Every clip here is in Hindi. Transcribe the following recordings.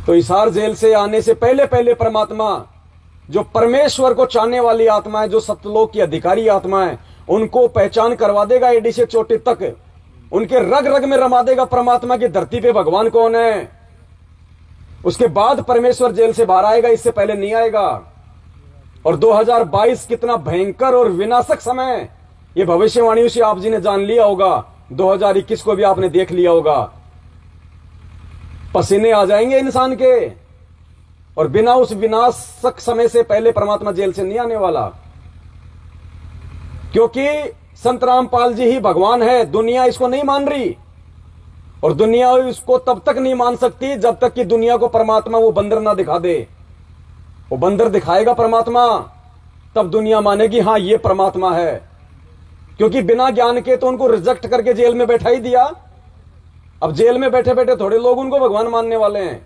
तो हिसार जेल से आने से पहले पहले परमात्मा, जो परमेश्वर को चाहने वाली आत्मा है, जो सत्यलोक की अधिकारी आत्मा है, उनको पहचान करवा देगा एडी से चोटी तक, उनके रग रग में रमा देगा परमात्मा की धरती पे भगवान कौन है। उसके बाद परमेश्वर जेल से बाहर आएगा, इससे पहले नहीं आएगा। और 2022 कितना भयंकर और विनाशक समय है, ये भविष्यवाणियों से आप जी ने जान लिया होगा। 2021 को भी आपने देख लिया होगा। पसीने आ जाएंगे इंसान के, और बिना उस विनाशक समय से पहले परमात्मा जेल से नहीं आने वाला, क्योंकि संत रामपाल जी ही भगवान है। दुनिया इसको नहीं मान रही, और दुनिया इसको तब तक नहीं मान सकती जब तक कि दुनिया को परमात्मा वो बंदर ना दिखा दे। वो बंदर दिखाएगा परमात्मा, तब दुनिया मानेगी हाँ ये परमात्मा है। क्योंकि बिना ज्ञान के तो उनको रिजेक्ट करके जेल में बैठा ही दिया। अब जेल में बैठे बैठे थोड़े लोग उनको भगवान मानने वाले हैं।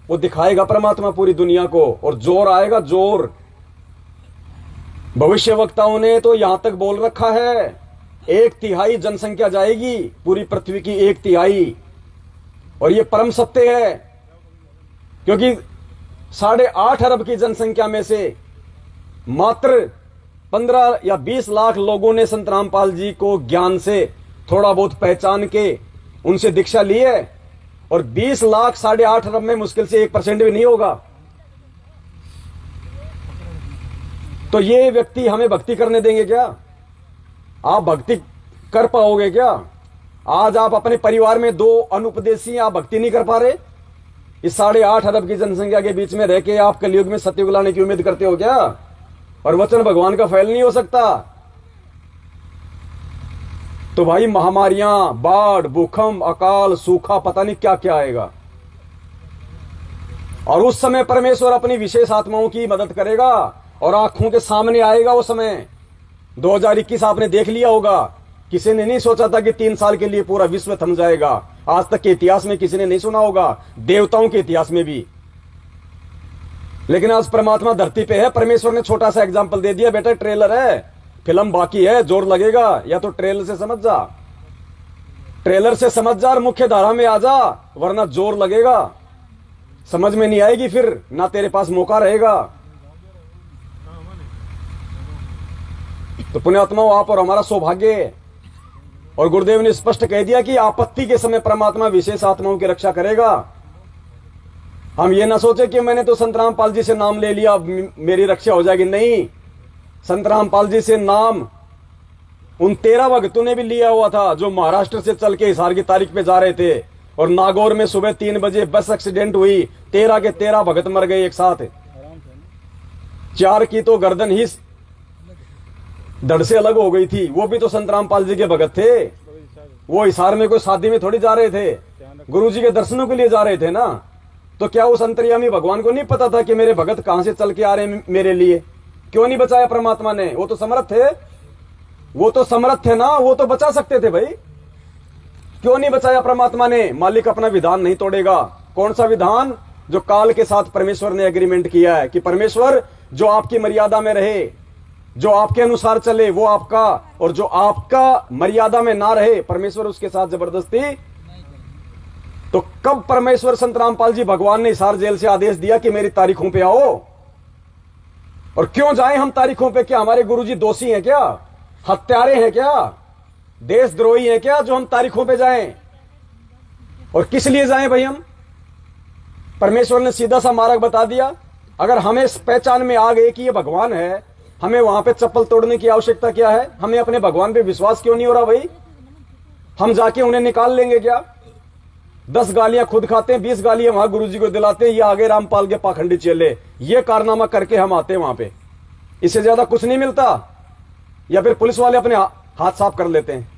वो दिखाएगा परमात्मा पूरी दुनिया को, और जोर आएगा, जोर। भविष्य वक्ताओं ने तो यहां तक बोल रखा है, 1/3 जनसंख्या जाएगी पूरी पृथ्वी की, 1/3। और ये परम सत्य है, क्योंकि 8.5 अरब की जनसंख्या में से मात्र 15 या 20 लाख लोगों ने संत रामपाल जी को ज्ञान से थोड़ा बहुत पहचान के उनसे दीक्षा ली है। और 20 लाख 8.5 अरब में मुश्किल से 1% भी नहीं होगा। तो ये व्यक्ति हमें भक्ति करने देंगे क्या? आप भक्ति कर पाओगे क्या? आज आप अपने परिवार में 2 अनुपदेशी आप भक्ति नहीं कर पा रहे। इस 8.5 अरब की जनसंख्या के बीच में रह के आप कलयुग में सत्ययुग लाने की उम्मीद करते हो क्या? और वचन भगवान का फैल नहीं हो सकता। तो भाई महामारियां, बाढ़, भूकंप, अकाल, सूखा, पता नहीं क्या क्या आएगा। और उस समय परमेश्वर अपनी विशेष आत्माओं की मदद करेगा, और आंखों के सामने आएगा वो समय। 2021 आपने देख लिया होगा। किसी ने नहीं सोचा था कि 3 साल के लिए पूरा विश्व थम जाएगा। आज तक के इतिहास में किसी ने नहीं सुना होगा, देवताओं के इतिहास में भी। लेकिन आज परमात्मा धरती पे है। परमेश्वर ने छोटा सा एग्जाम्पल दे दिया, बेटा ट्रेलर है, फिल्म बाकी है, जोर लगेगा। या तो ट्रेलर से समझ जा, ट्रेलर से समझ जा और मुख्य धारा में आ जा, वरना जोर लगेगा, समझ में नहीं आएगी, फिर ना तेरे पास मौका रहेगा। तो पुण्यात्माओं, आप और हमारा सौभाग्य है। और गुरुदेव ने स्पष्ट कह दिया कि आपत्ति के समय परमात्मा विशेष आत्माओं की रक्षा करेगा। हम ये ना सोचे कि मैंने तो संत रामपाल जी से नाम ले लिया, मेरी रक्षा हो जाएगी। नहीं, संत रामपाल जी से नाम उन 13 भक्तों ने भी लिया हुआ था, जो महाराष्ट्र से चल के हिसार की तारीख पे जा रहे थे। और नागौर में सुबह 3 बजे बस एक्सीडेंट हुई, 13 के 13 भगत मर गए एक साथ। 4 की तो गर्दन ही धड़ से अलग हो गई थी। वो भी तो संत रामपाल जी के भगत थे। वो हिसार में कोई शादी में थोड़ी जा रहे थे, गुरु जी के दर्शनों के लिए जा रहे थे ना। तो क्या उस अंतर्यामी भगवान को नहीं पता था कि मेरे भगत कहां से चल के आ रहे हैं मेरे लिए? क्यों नहीं बचाया परमात्मा ने? वो तो समर्थ थे, वो तो समर्थ थे ना, वो तो बचा सकते थे भाई। क्यों नहीं बचाया परमात्मा ने? मालिक अपना विधान नहीं तोड़ेगा। कौन सा विधान? जो काल के साथ परमेश्वर ने एग्रीमेंट किया है कि परमेश्वर जो आपकी मर्यादा में रहे, जो आपके अनुसार चले वो आपका, और जो आपका मर्यादा में ना रहे परमेश्वर उसके साथ जबरदस्ती। तो कब परमेश्वर संत रामपाल जी भगवान ने हिसार जेल से आदेश दिया कि मेरी तारीखों पे आओ? और क्यों जाएं हम तारीखों पे? क्या हमारे गुरुजी दोषी हैं क्या? हत्यारे हैं क्या? देशद्रोही हैं क्या जो हम तारीखों पे जाएं? और किस लिए जाएं भाई हम? परमेश्वर ने सीधा सा मार्ग बता दिया। अगर हमें इस पहचान में आ गए कि ये भगवान है, हमें वहां पे चप्पल तोड़ने की आवश्यकता क्या है? हमें अपने भगवान पे विश्वास क्यों नहीं हो रहा भाई? हम जाके उन्हें निकाल लेंगे क्या? 10 गालियां खुद खाते हैं, 20 गालियां वहां गुरुजी को दिलाते हैं, ये आगे रामपाल के पाखंडी चेले, ये कारनामा करके हम आते हैं वहां पे। इससे ज्यादा कुछ नहीं मिलता। या फिर पुलिस वाले अपने हाथ साफ कर लेते हैं,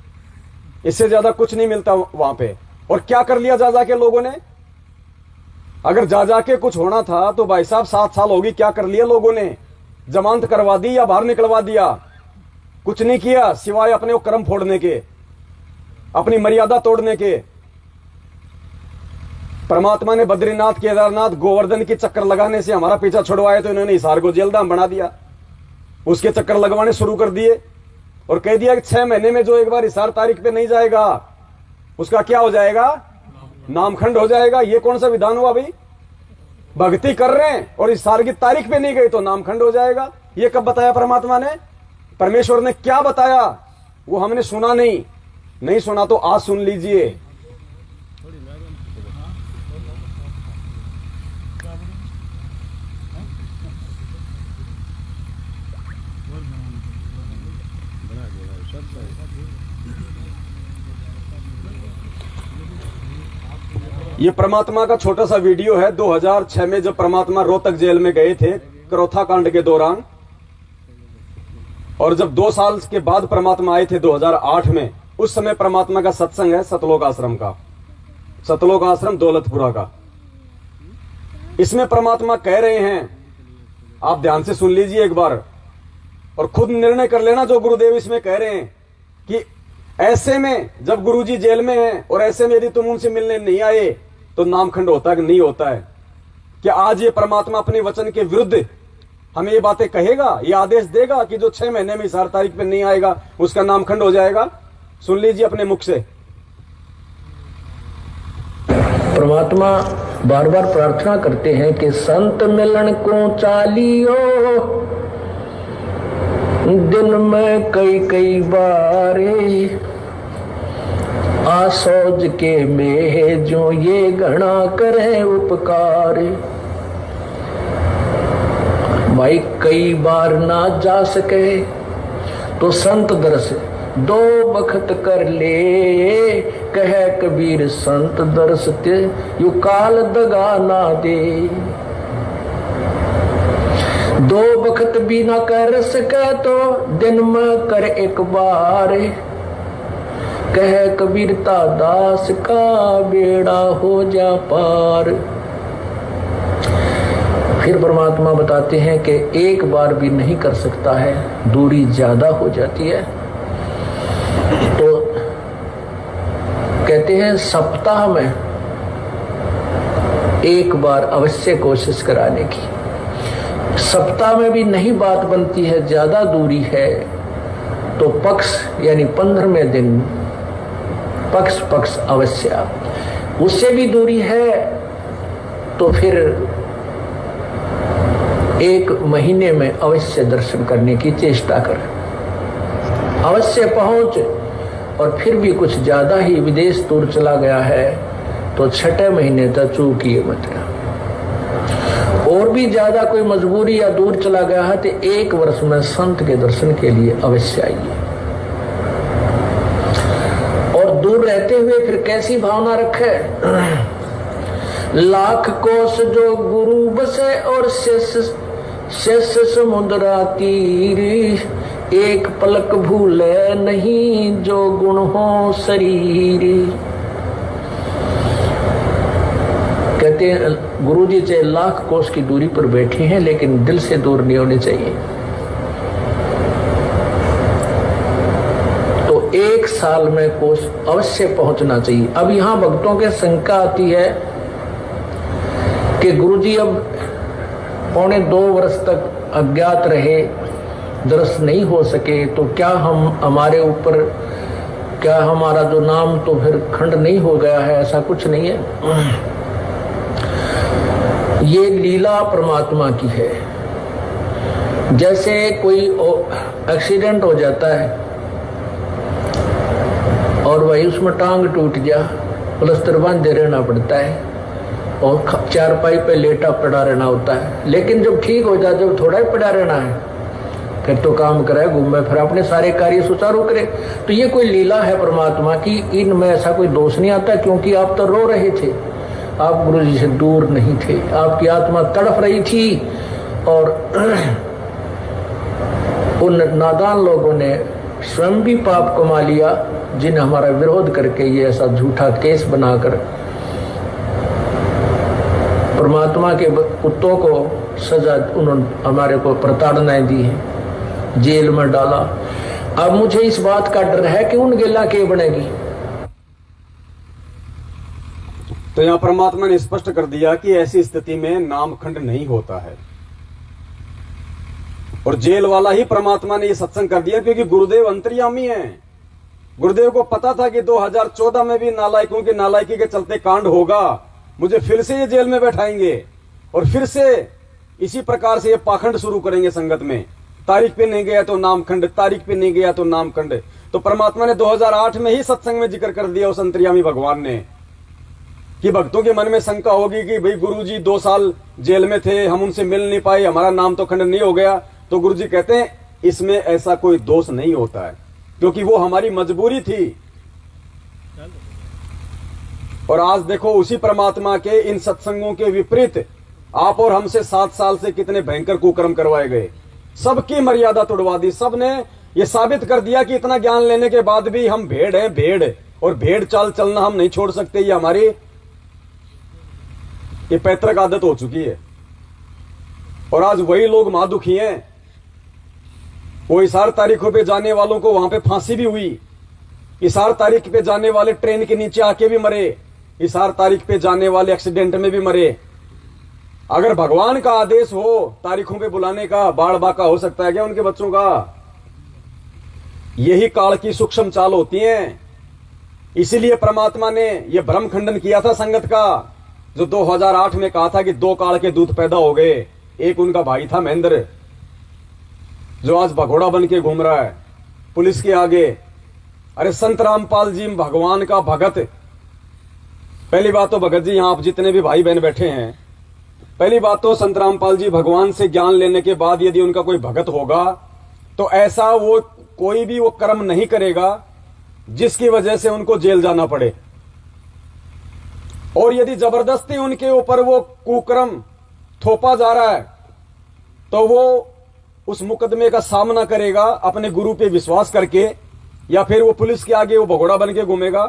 इससे ज्यादा कुछ नहीं मिलता वहां पे। और क्या कर लिया जा जाके लोगों ने? अगर जा जाके कुछ होना था तो भाई साहब 7 साल होगी, क्या कर लिया लोगों ने? जमानत करवा दी या बाहर निकलवा दिया? कुछ नहीं किया सिवाय अपने वो कर्म फोड़ने के, अपनी मर्यादा तोड़ने के। परमात्मा ने बद्रीनाथ, केदारनाथ, गोवर्धन की चक्कर लगाने से हमारा पीछा छुड़वाया, तो इन्होंने हिसार को जेलधाम बना दिया। उसके चक्कर लगवाने शुरू कर दिए और कह दिया कि 6 महीने में जो एक बार हिसार तारीख पे नहीं जाएगा उसका क्या हो जाएगा? नामखंड हो जाएगा। ये कौन सा विधान हुआ भाई? भक्ति कर रहे हैं और इस साल की तारीख पे नहीं गई तो नामखंड हो जाएगा। ये कब बताया परमात्मा ने? परमेश्वर ने क्या बताया वो हमने सुना नहीं सुना तो आज सुन लीजिए। ये परमात्मा का छोटा सा वीडियो है 2006 में जब परमात्मा रोहतक जेल में गए थे करोथा कांड के दौरान, और जब 2 साल के बाद परमात्मा आए थे 2008 में, उस समय परमात्मा का सत्संग है सतलोक आश्रम का, सतलोक आश्रम दौलतपुरा का। इसमें परमात्मा कह रहे हैं, आप ध्यान से सुन लीजिए एक बार और खुद निर्णय कर लेना जो गुरुदेव इसमें कह रहे हैं कि ऐसे में जब गुरुजी जेल में हैं और ऐसे में यदि तुम उनसे मिलने नहीं आए तो नामखंड होता है कि नहीं होता है। क्या आज ये परमात्मा अपने वचन के विरुद्ध हमें ये बातें कहेगा, ये आदेश देगा कि जो 6 महीने में इस 8 तारीख पे नहीं आएगा उसका नामखंड हो जाएगा? सुन लीजिए अपने मुख से। परमात्मा बार बार प्रार्थना करते हैं कि संत मिलन को चालियो, दिन में कई बारे आसोज के में जो ये घना करे उपकार। भाई कई बार ना जा सके तो संत दर्श 2 बखत कर ले, कहे कबीर संत दर्श ते यू काल दगा ना दे। 2 बखत भी ना कर सके तो दिन में कर एक बार, कहे कबीरता दास का बेड़ा हो जा पार। फिर परमात्मा बताते हैं कि एक बार भी नहीं कर सकता है, दूरी ज्यादा हो जाती है। तो कहते हैं सप्ताह में एक बार अवश्य कोशिश कराने की। सप्ताह में भी नहीं बात बनती है, ज्यादा दूरी है, तो पक्ष यानी 15वें दिन पक्ष अवश्य। उससे भी दूरी है तो फिर 1 महीने में अवश्य दर्शन करने की चेष्टा करें, अवश्य पहुंच। और फिर भी कुछ ज्यादा ही विदेश दूर चला गया है तो 6 महीने तक चूकिए मत। और भी ज्यादा कोई मजबूरी या दूर चला गया है तो 1 वर्ष में संत के दर्शन के लिए अवश्य आइए। और दूर रहते हुए फिर कैसी भावना रखे? लाख कोस जो गुरु बसे और शेष समुद्रा तीर, एक पलक भूले नहीं जो गुण हो शरीर। कहते हैं गुरुजी चाहे लाख कोस की दूरी पर बैठे हैं लेकिन दिल से दूर नहीं होने चाहिए। तो 1 साल में कोस अवश्य पहुंचना चाहिए। अब यहां भक्तों के शंका आती है कि गुरुजी अब 1.25 वर्ष तक अज्ञात रहे, दर्शन नहीं हो सके, तो क्या हमारे ऊपर क्या हमारा जो नाम तो फिर खंड नहीं हो गया है? ऐसा कुछ नहीं है। ये लीला परमात्मा की है। जैसे कोई एक्सीडेंट हो जाता है और वही उसमें टांग टूट गया, प्लास्टर बांधे रहना पड़ता है और चारपाई पे लेटा पड़ा रहना होता है। लेकिन जब ठीक हो जाए, जब थोड़ा ही पड़ा रहना है, फिर तो काम करे, घूमे, फिर अपने सारे कार्य सुचारू करे। तो ये कोई लीला है परमात्मा की, इनमें ऐसा कोई दोष नहीं आता। क्योंकि आप तो रो रहे थे, आप गुरु जी से दूर नहीं थे, आपकी आत्मा तड़फ रही थी और उन नादान लोगों ने स्वयं भी पाप कमा लिया जिन्हें हमारा विरोध करके ये ऐसा झूठा केस बनाकर परमात्मा के कुत्तों को सजा उन्होंने हमारे को प्रताड़नाएं दी है, जेल में डाला। अब मुझे इस बात का डर है कि उन गिला के बनेगी। तो यहां परमात्मा ने स्पष्ट कर दिया कि ऐसी स्थिति में नामखंड नहीं होता है। और जेल वाला ही परमात्मा ने यह सत्संग कर दिया क्योंकि गुरुदेव अंतर्यामी हैं। गुरुदेव को पता था कि 2014 में भी नालायकों की नालायकी के चलते कांड होगा, मुझे फिर से ये जेल में बैठाएंगे। और फिर से इसी प्रकार से ये पाखंड शुरू करेंगे संगत में। तारीख पे नहीं गया तो नामखंड, तारीख पे नहीं गया तो नामखंड। तो परमात्मा ने 2008 में ही सत्संग में जिक्र कर दिया उस अंतर्यामी भगवान ने कि भक्तों के मन में शंका होगी कि भाई गुरुजी 2 साल जेल में थे, हम उनसे मिल नहीं पाए, हमारा नाम तो खंड नहीं हो गया। तो गुरुजी कहते हैं इसमें ऐसा कोई दोष नहीं होता है, क्योंकि वो हमारी मजबूरी थी। और आज देखो उसी परमात्मा के इन सत्संगों के विपरीत आप और हमसे 7 साल से कितने भयंकर कुकर्म करवाए गए, सबकी मर्यादा तोड़वा दी। सबने ये साबित कर दिया कि इतना ज्ञान लेने के बाद भी हम भेड़ हैं, भेड़, और भेड़ चाल चलना हम नहीं छोड़ सकते। ये हमारी ये पैतृक आदत हो चुकी है। और आज वही लोग महादुखी हैं। वो इशार तारीखों पे जाने वालों को वहां पे फांसी भी हुई, इशार तारीख पे जाने वाले ट्रेन के नीचे आके भी मरे, इशार तारीख पे जाने वाले एक्सीडेंट में भी मरे। अगर भगवान का आदेश हो तारीखों पे बुलाने का, बाढ़ बाका हो सकता है क्या उनके बच्चों का? यही काल की सूक्ष्म चाल होती है। इसीलिए परमात्मा ने यह भ्रम खंडन किया था संगत का, जो 2008 में कहा था कि 2 काल के दूत पैदा हो गए। एक उनका भाई था महेंद्र, जो आज भगोड़ा बन के घूम रहा है पुलिस के आगे। अरे संत रामपाल जी भगवान का भगत। पहली बात तो भगत जी, यहां आप जितने भी भाई बहन बैठे हैं, पहली बात तो संत रामपाल जी भगवान से ज्ञान लेने के बाद यदि उनका कोई भगत होगा तो ऐसा वो कोई भी वो कर्म नहीं करेगा जिसकी वजह से उनको जेल जाना पड़े। और यदि जबरदस्ती उनके ऊपर वो कुकर्म थोपा जा रहा है तो वो उस मुकदमे का सामना करेगा अपने गुरु पे विश्वास करके, या फिर वो पुलिस के आगे वो भगोड़ा बन के घूमेगा।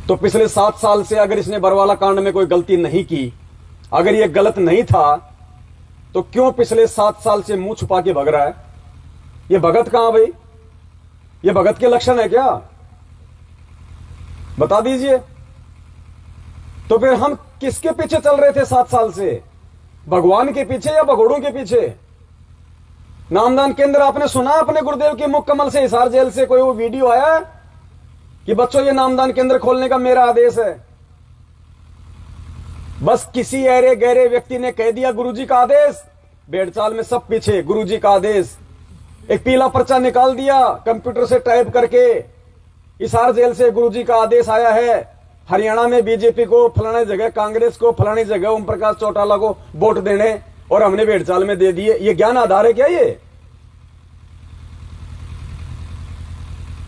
तो पिछले 7 साल से अगर इसने बरवाला कांड में कोई गलती नहीं की, अगर ये गलत नहीं था, तो क्यों पिछले 7 साल से मुंह छुपा के भग रहा है? ये भगत कहां भाई? ये भगत के लक्षण है क्या? बता दीजिए। तो फिर हम किसके पीछे चल रहे थे 7 साल से? भगवान के पीछे या भगोड़ों के पीछे? नामदान केंद्र आपने सुना अपने गुरुदेव के मुख कमल से हिसार जेल से कोई वो वीडियो आया कि बच्चों ये नामदान केंद्र खोलने का मेरा आदेश है? बस किसी ऐरे गहरे व्यक्ति ने कह दिया गुरुजी का आदेश, भेड़चाल में सब पीछे, गुरुजी का आदेश। एक पीला पर्चा निकाल दिया कंप्यूटर से टाइप करके, हिसार जेल से गुरुजी का आदेश आया है, हरियाणा में बीजेपी को, फलाने जगह कांग्रेस को, फलानी जगह ओम प्रकाश चौटाला को वोट देने, और हमने भेड़चाल में दे दिए। ये ज्ञान आधार है क्या ये?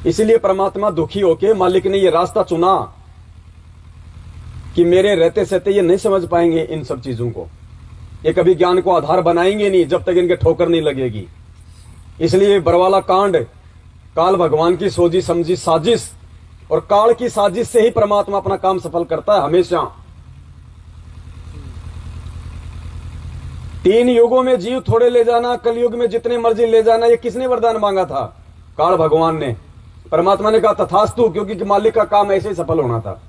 इसीलिए परमात्मा दुखी होके, मालिक ने ये रास्ता चुना कि मेरे रहते सहते ये नहीं समझ पाएंगे इन सब चीजों को, ये कभी ज्ञान को आधार बनाएंगे नहीं जब तक इनके ठोकर नहीं लगेगी। इसलिए बरवाला कांड काल भगवान की सोची समझी साजिश, और काल की साजिश से ही परमात्मा अपना काम सफल करता है हमेशा। 3 युगों में जीव थोड़े ले जाना, कलयुग में जितने मर्जी ले जाना, ये किसने वरदान मांगा था? काल भगवान ने। परमात्मा ने कहा तथास्तु, क्योंकि मालिक का काम ऐसे ही सफल होना था।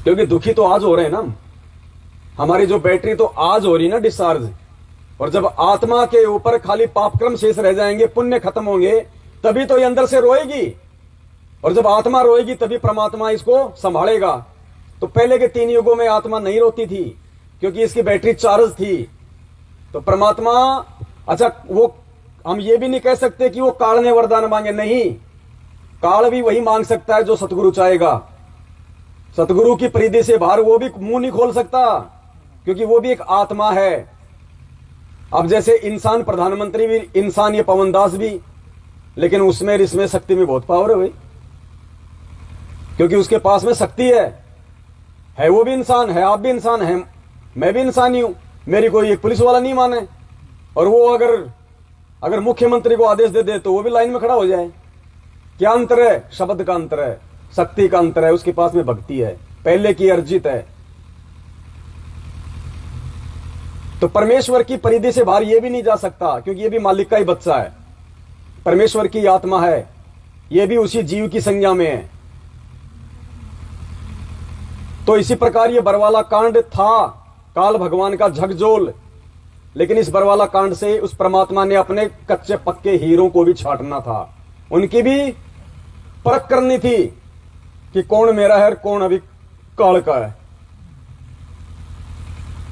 क्योंकि दुखी तो आज हो रहे हैं ना, हमारी जो बैटरी तो आज हो रही ना डिस्चार्ज, और जब आत्मा के ऊपर खाली पापक्रम शेष रह जाएंगे, पुण्य खत्म होंगे, तभी तो ये अंदर से रोएगी, और जब आत्मा रोएगी तभी परमात्मा इसको संभालेगा। तो पहले के 3 युगों में आत्मा नहीं रोती थी क्योंकि इसकी बैटरी चार्ज थी। तो परमात्मा, अच्छा वो हम ये भी नहीं कह सकते कि वो काल ने वरदान मांगे, नहीं, काल भी वही मांग सकता है जो सतगुरु चाहेगा। सतगुरु की परिधि से बाहर वो भी मुंह नहीं खोल सकता, क्योंकि वो भी एक आत्मा है। अब जैसे इंसान प्रधानमंत्री भी इंसान, ये पवनदास भी, लेकिन उसमें इसमें शक्ति में बहुत पावर है भाई, क्योंकि उसके पास में शक्ति है। वो भी इंसान है, आप भी इंसान है, मैं भी इंसान ही हूं। मेरी कोई एक पुलिस वाला नहीं माने, और वो अगर मुख्यमंत्री को आदेश दे दे तो वो भी लाइन में खड़ा हो जाए। क्या अंतर है? शब्द का अंतर है, शक्ति का अंतर है, उसके पास में भक्ति है, पहले की अर्जित है। तो परमेश्वर की परिधि से बाहर ये भी नहीं जा सकता, क्योंकि ये भी मालिक का ही बच्चा है, परमेश्वर की आत्मा है, ये भी उसी जीव की संज्ञा में है। तो इसी प्रकार ये बरवाला कांड था काल भगवान का झकझोल, लेकिन इस बरवाला कांड से उस परमात्मा ने अपने कच्चे पक्के हीरों को भी छांटना था, उनकी भी परख करनी थी कि कौन मेरा है और कौन अभी काल का है।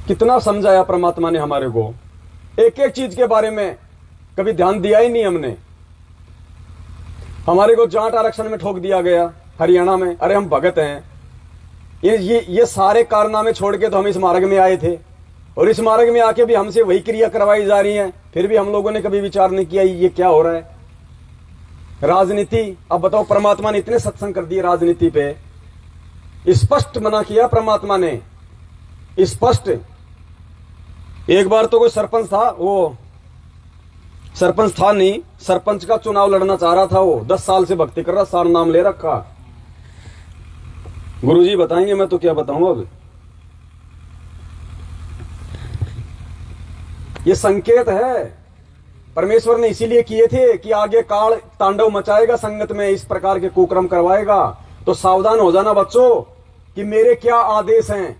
कितना समझाया परमात्मा ने हमारे को, एक एक चीज के बारे में कभी ध्यान दिया ही नहीं हमने। हमारे को जाट आरक्षण में ठोक दिया गया हरियाणा में। अरे हम भगत हैं, ये सारे कारनामे छोड़ के तो हम इस मार्ग में आए थे, और इस मार्ग में आके भी हमसे वही क्रिया करवाई जा रही है। फिर भी हम लोगों ने कभी विचार नहीं किया ये क्या हो रहा है। राजनीति, अब बताओ, परमात्मा ने इतने सत्संग कर दिए राजनीति पे, स्पष्ट मना किया परमात्मा ने, स्पष्ट। एक बार तो कोई सरपंच था, वो सरपंच था नहीं, सरपंच का चुनाव लड़ना चाह रहा था, वो 10 साल से भक्ति कर रहा, सारा नाम ले रखा। गुरुजी बताएंगे, मैं तो क्या बताऊं अब। ये संकेत है परमेश्वर ने इसीलिए किए थे कि आगे काल तांडव मचाएगा, संगत में इस प्रकार के कुकर्म करवाएगा। तो सावधान हो जाना बच्चों कि मेरे क्या आदेश हैं।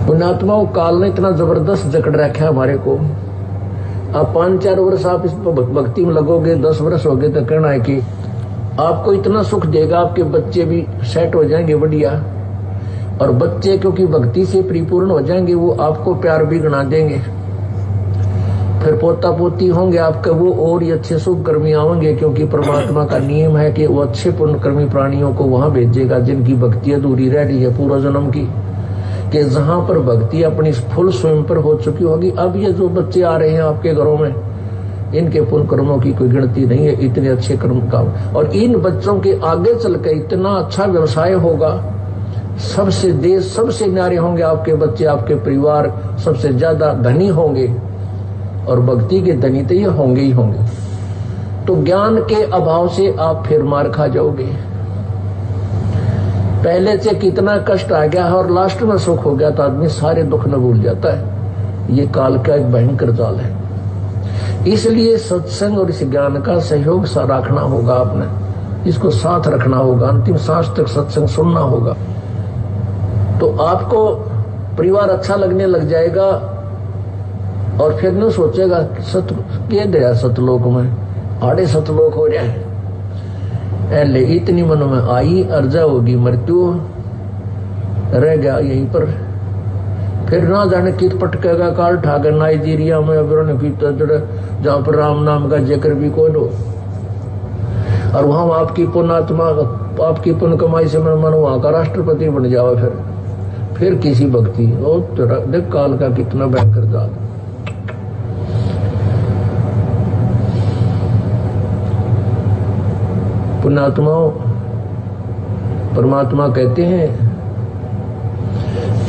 पुण्यात्माओं, काल ने इतना जबरदस्त जकड़ रखा है हमारे को। आप 5-4 वर्ष आप इस भक्ति में लगोगे, 10 वर्ष हो गए तो कहना है कि आपको इतना सुख देगा, आपके बच्चे भी सेट हो जाएंगे बढ़िया। और बच्चे क्योंकि भक्ति से परिपूर्ण हो जाएंगे, वो आपको प्यार भी गणा देंगे। फिर पोता पोती होंगे आपके, वो और ही अच्छे शुभ कर्मी आएंगे, क्योंकि परमात्मा का नियम है कि वो अच्छे पुण्यकर्मी प्राणियों को वहां भेजेगा जिनकी भक्ति अधूरी रह रही है पूर्व जन्म की, कि जहां पर भक्ति अपनी फुल स्वयं पर हो चुकी होगी। अब ये जो बच्चे आ रहे हैं आपके घरों में, इनके पुण्य कर्मों की कोई गिनती नहीं है, इतने अच्छे कर्म का। और इन बच्चों के आगे चल के इतना अच्छा व्यवसाय होगा, सबसे देश सबसे न्यारे होंगे आपके बच्चे, आपके परिवार सबसे ज्यादा धनी होंगे, और भक्ति के धनी तो ये होंगे ही होंगे। तो ज्ञान के अभाव से आप फिर मार खा जाओगे। पहले से कितना कष्ट आ गया है और लास्ट में सुख हो गया तो आदमी सारे दुख न भूल जाता है। ये काल का एक भयंकर जाल है। इसलिए सत्संग और इस ज्ञान का सहयोग सा रखना होगा, आपने इसको साथ रखना होगा, अंतिम सांस तक सत्संग सुनना होगा। तो आपको परिवार अच्छा लगने लग जाएगा, और फिर न सोचेगा सत के दया सतलोक में आड़े सतलोक हो जाए। पहले इतनी मन में आई अर्जा होगी मृत्यु, रह गया यहीं पर। फिर ना जाने कित पटकेगा काल ठाकर नाइजीरिया में, जहां पर राम नाम का जिक्र भी कोई हो, और वहां आपकी पुण्यात्मा आपकी पुण्य कमाई से मन वहां का राष्ट्रपति बन जाओ। फिर किसी भक्ति, और देख काल का कितना भयंकर जाल। पुण्यात्माओं, परमात्मा कहते हैं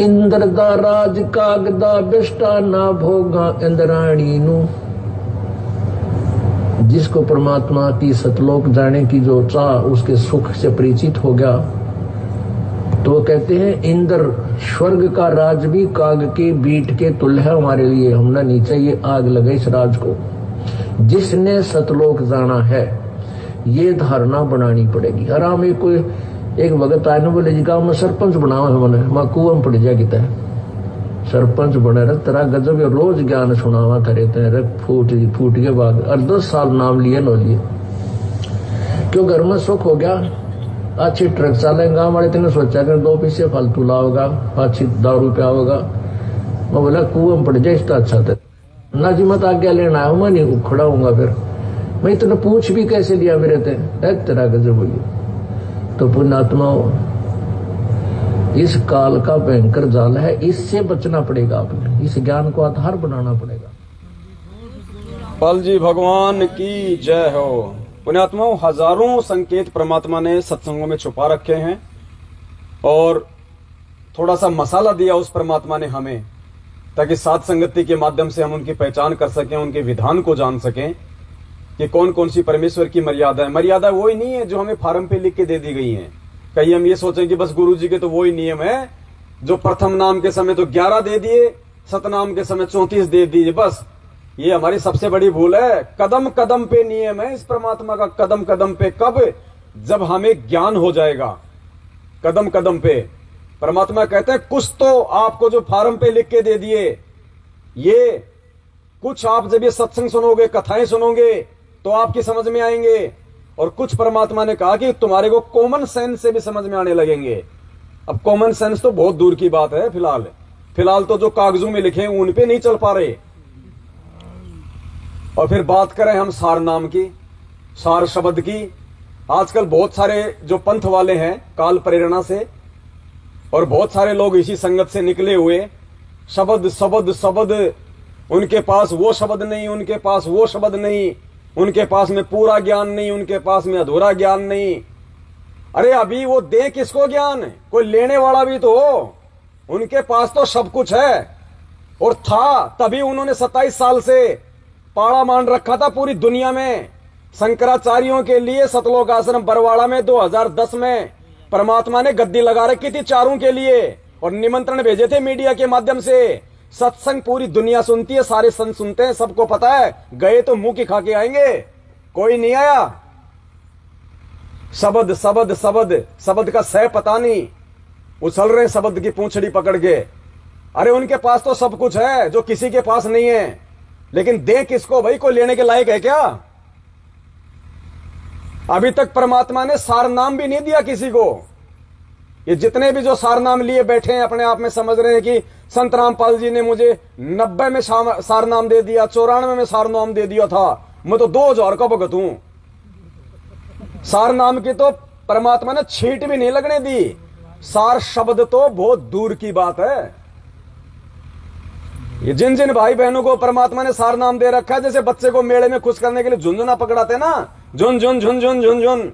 इंद्र दा राज कागदा बिष्टा ना भोगा इंद्राणी नु। जिसको परमात्मा की सतलोक जाने की जो चाह, उसके सुख से परिचित हो गया, तो वो कहते हैं इंद्र स्वर्ग का राज भी काग के बीट के तुल्य है हमारे लिए, हमने नीचे ये आग लगे इस राज को। जिसने सतलोक जाना है ये धारणा बनानी पड़ेगी। आराम एक भगत आए बोले जी गाँव में सरपंच बनाओ हमने, मां कुआं पड़ जा किता सरपंच बने रहे तेरा गजब, रोज ज्ञान सुनावा करे तेरे फूट के बाद। और 10 साल नाम लिए नो लिए, क्यों घर में सुख हो गया, अच्छी ट्रक चलेगा। गाँव वाले तेने सोचा कर 2 पैसे फालतू लाओगा, अच्छी दारू पियाओगा। मैं बोला कुआं पड़ जाए इसका अच्छा था ना जी, मत आज्ञा लेना है, मैं नहीं खड़ा हूंगा। फिर मैं इतना पूछ भी कैसे लिया मेरे तेरा गजब हुई। तो पुण्यात्माओं, इस काल का भयंकर जाल है, इससे बचना पड़ेगा। आपने इस ज्ञान को आधार बनाना पड़ेगा। पाल जी भगवान की जय हो। पुण्यात्माओं, हजारों संकेत परमात्मा ने सत्संगों में छुपा रखे हैं, और थोड़ा सा मसाला दिया उस परमात्मा ने हमें, ताकि साथ संगति के माध्यम से हम उनकी पहचान कर सकें, उनके विधान को जान सकें कि कौन कौन सी परमेश्वर की मर्यादा है। मर्यादा वही नहीं है जो हमें फार्म पे लिख के दे दी गई है। कहीं हम ये सोचें कि बस गुरु जी के तो वही नियम है जो प्रथम नाम के समय तो 11 दे दिए, सतनाम के समय 34 दे दिए, बस। ये हमारी सबसे बड़ी भूल है। कदम कदम पे नियम है इस परमात्मा का, कदम कदम पे। कब? जब हमें ज्ञान हो जाएगा। कदम कदम पे परमात्मा कहते हैं कुछ तो आपको जो फार्म पे लिख के दे दिए, ये कुछ आप जब ये सत्संग सुनोगे, कथाएं सुनोगे, तो आपकी समझ में आएंगे। और कुछ परमात्मा ने कहा कि तुम्हारे को कॉमन सेंस से भी समझ में आने लगेंगे। अब कॉमन सेंस तो बहुत दूर की बात है, फिलहाल तो जो कागजों में लिखे हैं उन पे नहीं चल पा रहे। और फिर बात करें हम सार नाम की, सार शब्द की। आजकल बहुत सारे जो पंथ वाले हैं काल प्रेरणा से, और बहुत सारे लोग इसी संगत से निकले हुए, शब्द शब्द शब्द, उनके पास वो शब्द नहीं, उनके पास वो शब्द नहीं, उनके पास में पूरा ज्ञान नहीं, उनके पास में अधूरा ज्ञान नहीं। अरे अभी वो दे किसको ज्ञान, कोई लेने वाला भी तो हो। उनके पास तो सब कुछ है और था, तभी उन्होंने 27 साल से पाड़ा मान रखा था पूरी दुनिया में। शंकराचार्यों के लिए सतलोक आश्रम बरवाड़ा में 2010 में परमात्मा ने गद्दी लगा रखी थी चारों के लिए, और निमंत्रण भेजे थे मीडिया के माध्यम से। सत्संग पूरी दुनिया सुनती है, सारे संत सुनते हैं, सबको पता है। गए तो मुंह की खा के आएंगे, कोई नहीं आया। शब्द शब्द शब्द, शब्द का सह पता नहीं, उछल रहे शब्द की पूंछड़ी पकड़ के। अरे उनके पास तो सब कुछ है जो किसी के पास नहीं है, लेकिन दे किसको भाई, कोई लेने के लायक है क्या? अभी तक परमात्मा ने सार नाम भी नहीं दिया किसी को। ये जितने भी जो सार नाम लिए बैठे हैं, अपने आप में समझ रहे हैं कि संत रामपाल जी ने मुझे 90 में सार नाम दे दिया, 94 में सार नाम दे दिया था, मैं तो 2000 का भगत हूं। सार नाम की तो परमात्मा ने छींट भी नहीं लगने दी। सार शब्द तो बहुत दूर की बात है। ये जिन जिन भाई बहनों को परमात्मा ने सार नाम दे रखा है, जैसे बच्चे को मेले में खुश करने के लिए झुंझुना पकड़ाते ना, झुन झुन झुन झुन झुन झुन,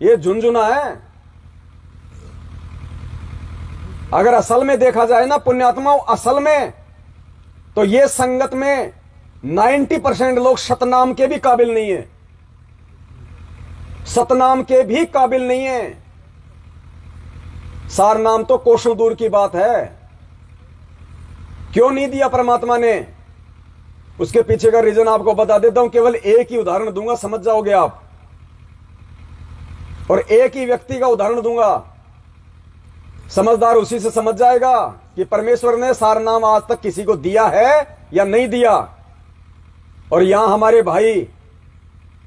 ये झुंझुना है। अगर असल में देखा जाए ना पुण्यात्माओं, असल में तो ये संगत में 90% लोग सतनाम के भी काबिल नहीं है, सतनाम के भी काबिल नहीं है। सार नाम तो कोसों दूर की बात है। क्यों नहीं दिया परमात्मा ने, उसके पीछे का रीजन आपको बता देता हूं। केवल एक ही उदाहरण दूंगा, समझ जाओगे आप, और एक ही व्यक्ति का उदाहरण दूंगा। समझदार उसी से समझ जाएगा कि परमेश्वर ने सार नाम आज तक किसी को दिया है या नहीं दिया। और यहां हमारे भाई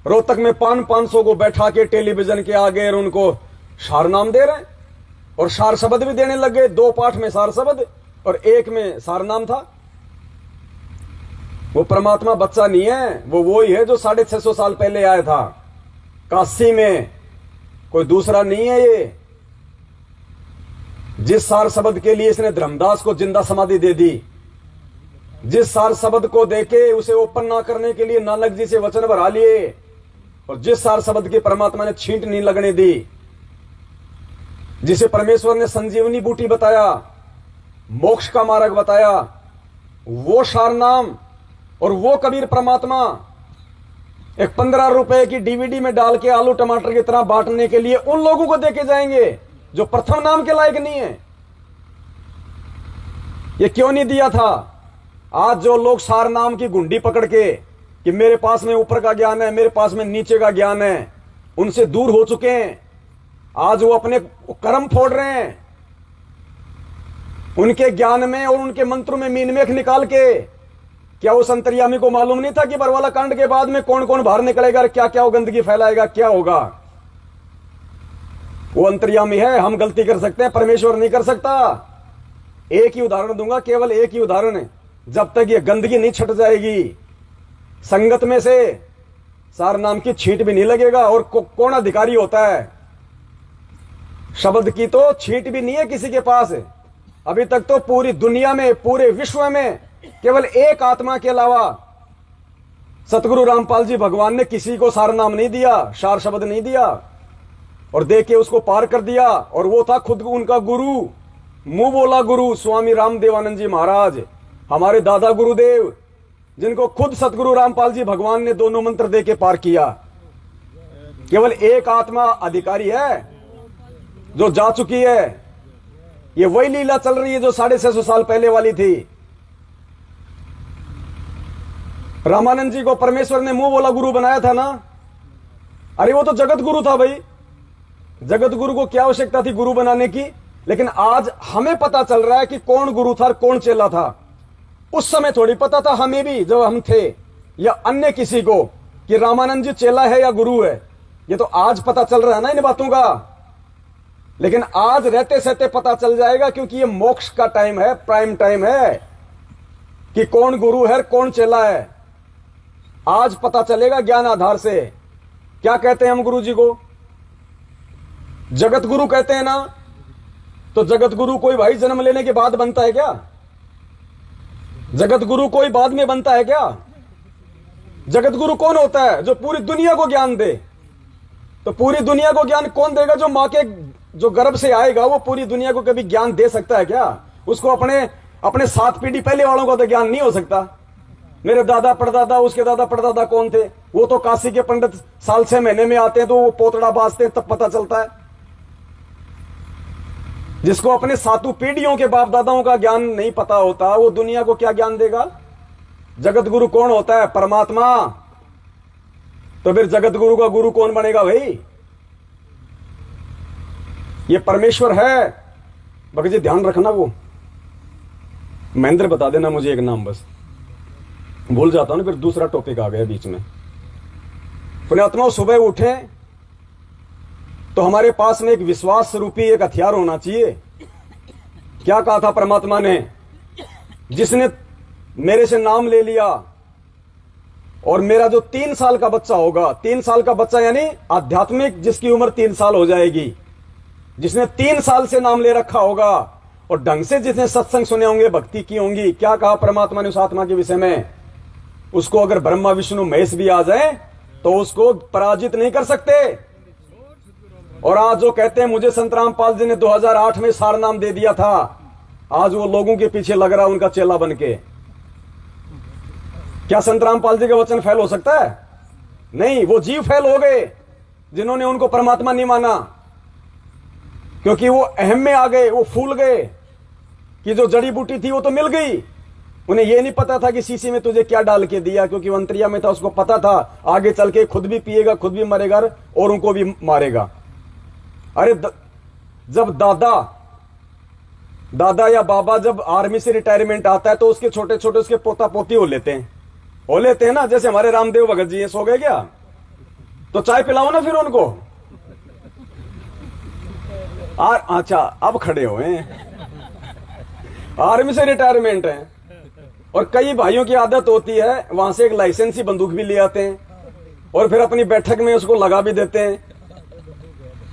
रोहतक में 500 को बैठा के टेलीविजन के आगे और उनको सार नाम दे रहे हैं, और सार शब्द भी देने लग गए। 2 पाठ में सार शब्द और 1 में सार नाम था। वो परमात्मा बच्चा नहीं है, वो ही है जो 650 साल पहले आया था काशी में, कोई दूसरा नहीं है। ये जिस सार शब्द के लिए इसने धर्मदास को जिंदा समाधि दे दी, जिस सार शब्द को देके उसे ओपन ना करने के लिए नानक जी से वचन भरा लिए, और जिस सार शब्द की परमात्मा ने छींट नहीं लगने दी, जिसे परमेश्वर ने संजीवनी बूटी बताया, मोक्ष का मार्ग बताया, वो सार नाम और वो कबीर परमात्मा एक 15 रुपए की डीवीडी में डाल के आलू टमाटर की तरह बांटने के लिए उन लोगों को देके जाएंगे जो प्रथम नाम के लायक नहीं है। ये क्यों नहीं दिया था? आज जो लोग सार नाम की गुंडी पकड़ के कि मेरे पास में ऊपर का ज्ञान है, मेरे पास में नीचे का ज्ञान है, उनसे दूर हो चुके हैं। आज वो अपने कर्म फोड़ रहे हैं उनके ज्ञान में और उनके मंत्रों में मीन मेख निकाल के। क्या उस अंतर्यामी को मालूम नहीं था कि बरवाला कांड के बाद में कौन कौन बाहर निकलेगा और क्या क्या वो गंदगी फैलाएगा, क्या होगा? वो अंतर्यामी है, हम गलती कर सकते हैं, परमेश्वर नहीं कर सकता। एक ही उदाहरण दूंगा, केवल एक ही उदाहरण है। जब तक ये गंदगी नहीं छट जाएगी संगत में से, सार नाम की छींट भी नहीं लगेगा। और कौन अधिकारी होता है? शब्द की तो छींट भी नहीं है किसी के पास। अभी तक तो पूरी दुनिया में, पूरे विश्व में केवल एक आत्मा के अलावा सतगुरु रामपाल जी भगवान ने किसी को सार नाम नहीं दिया, सार शब्द नहीं दिया, और दे के उसको पार कर दिया। और वो था खुद उनका गुरु, मुंह बोला गुरु, स्वामी रामदेवानंद जी महाराज, हमारे दादा गुरुदेव, जिनको खुद सतगुरु रामपाल जी भगवान ने दोनों मंत्र दे के पार किया। केवल एक आत्मा अधिकारी है जो जा चुकी है। ये वही लीला चल रही है जो 650 साल पहले वाली थी। रामानंद जी को परमेश्वर ने मुंह बोला गुरु बनाया था ना। अरे वो तो जगत गुरु था भाई, जगत गुरु को क्या आवश्यकता थी गुरु बनाने की? लेकिन आज हमें पता चल रहा है कि कौन गुरु था और कौन चेला था। उस समय थोड़ी पता था हमें भी, जब हम थे, या अन्य किसी को, कि रामानंद जी चेला है या गुरु है। ये तो आज पता चल रहा है ना इन बातों का, लेकिन आज रहते सहते पता चल जाएगा, क्योंकि ये मोक्ष का टाइम है, प्राइम टाइम है कि कौन गुरु है कौन चेला है। आज पता चलेगा ज्ञान आधार से। क्या कहते हैं हम गुरु जी को? जगत गुरु कहते हैं ना। तो जगत गुरु कोई भाई जन्म लेने के बाद बनता है क्या? जगत गुरु कोई बाद में बनता है क्या? जगत गुरु कौन होता है? जो पूरी दुनिया को ज्ञान दे। तो पूरी दुनिया को ज्ञान कौन देगा? जो मां के जो गर्भ से आएगा वो पूरी दुनिया को कभी ज्ञान दे सकता है क्या? उसको अपने 7 पीढ़ी पहले वालों का तो ज्ञान नहीं हो सकता। मेरे दादा परदादा, उसके दादा परदादा कौन थे? वो तो काशी के पंडित साल 6 महीने में आते हैं, तो वो पोतड़ा बाजते हैं, तब पता चलता है। जिसको अपने 7 पीढ़ियों के बाप दादाओं का ज्ञान नहीं पता होता, वो दुनिया को क्या ज्ञान देगा? जगत गुरु कौन होता है? परमात्मा। तो फिर जगत गुरु का गुरु कौन बनेगा भाई? ये परमेश्वर है। भगत जी ध्यान रखना, वो महेंद्र बता देना मुझे एक नाम, बस भूल जाता हूं ना, फिर दूसरा टॉपिक आ गया बीच में। पुण्यात्माओं, सुबह उठे तो हमारे पास में एक विश्वास रूपी एक हथियार होना चाहिए। क्या कहा था परमात्मा ने? जिसने मेरे से नाम ले लिया, और मेरा जो 3 साल का बच्चा होगा, 3 साल का बच्चा यानी आध्यात्मिक, जिसकी उम्र 3 साल हो जाएगी, जिसने 3 साल से नाम ले रखा होगा और ढंग से जिसने सत्संग सुने होंगे, भक्ति की होंगी। क्या कहा परमात्मा ने उस आत्मा के विषय में? उसको अगर ब्रह्मा विष्णु महेश भी आ जाए तो उसको पराजित नहीं कर सकते। और आज जो कहते हैं मुझे संत रामपाल जी ने 2008 में सार नाम दे दिया था, आज वो लोगों के पीछे लग रहा है उनका चेला बन के। क्या संत रामपाल जी का वचन फेल हो सकता है? नहीं, वो जीव फेल हो गए जिन्होंने उनको परमात्मा नहीं माना, क्योंकि वो अहम में आ गए, वो फूल गए कि जो जड़ी बूटी थी वो तो मिल गई। उन्हें यह नहीं पता था कि शीशी में तुझे क्या डाल के दिया, क्योंकि वो अंतरिया में था, उसको पता था आगे चल के खुद भी पिएगा, खुद भी मरेगा और उनको भी मारेगा। अरे जब दादा या बाबा जब आर्मी से रिटायरमेंट आता है तो उसके छोटे छोटे उसके पोता पोती हो लेते हैं ना। जैसे हमारे रामदेव भगत जी सो गए क्या? तो चाय पिलाओ ना फिर उनको। अच्छा, अब खड़े हुए आर्मी से रिटायरमेंट है। और कई भाइयों की आदत होती है वहां से एक लाइसेंसी बंदूक भी ले आते हैं और फिर अपनी बैठक में उसको लगा भी देते हैं।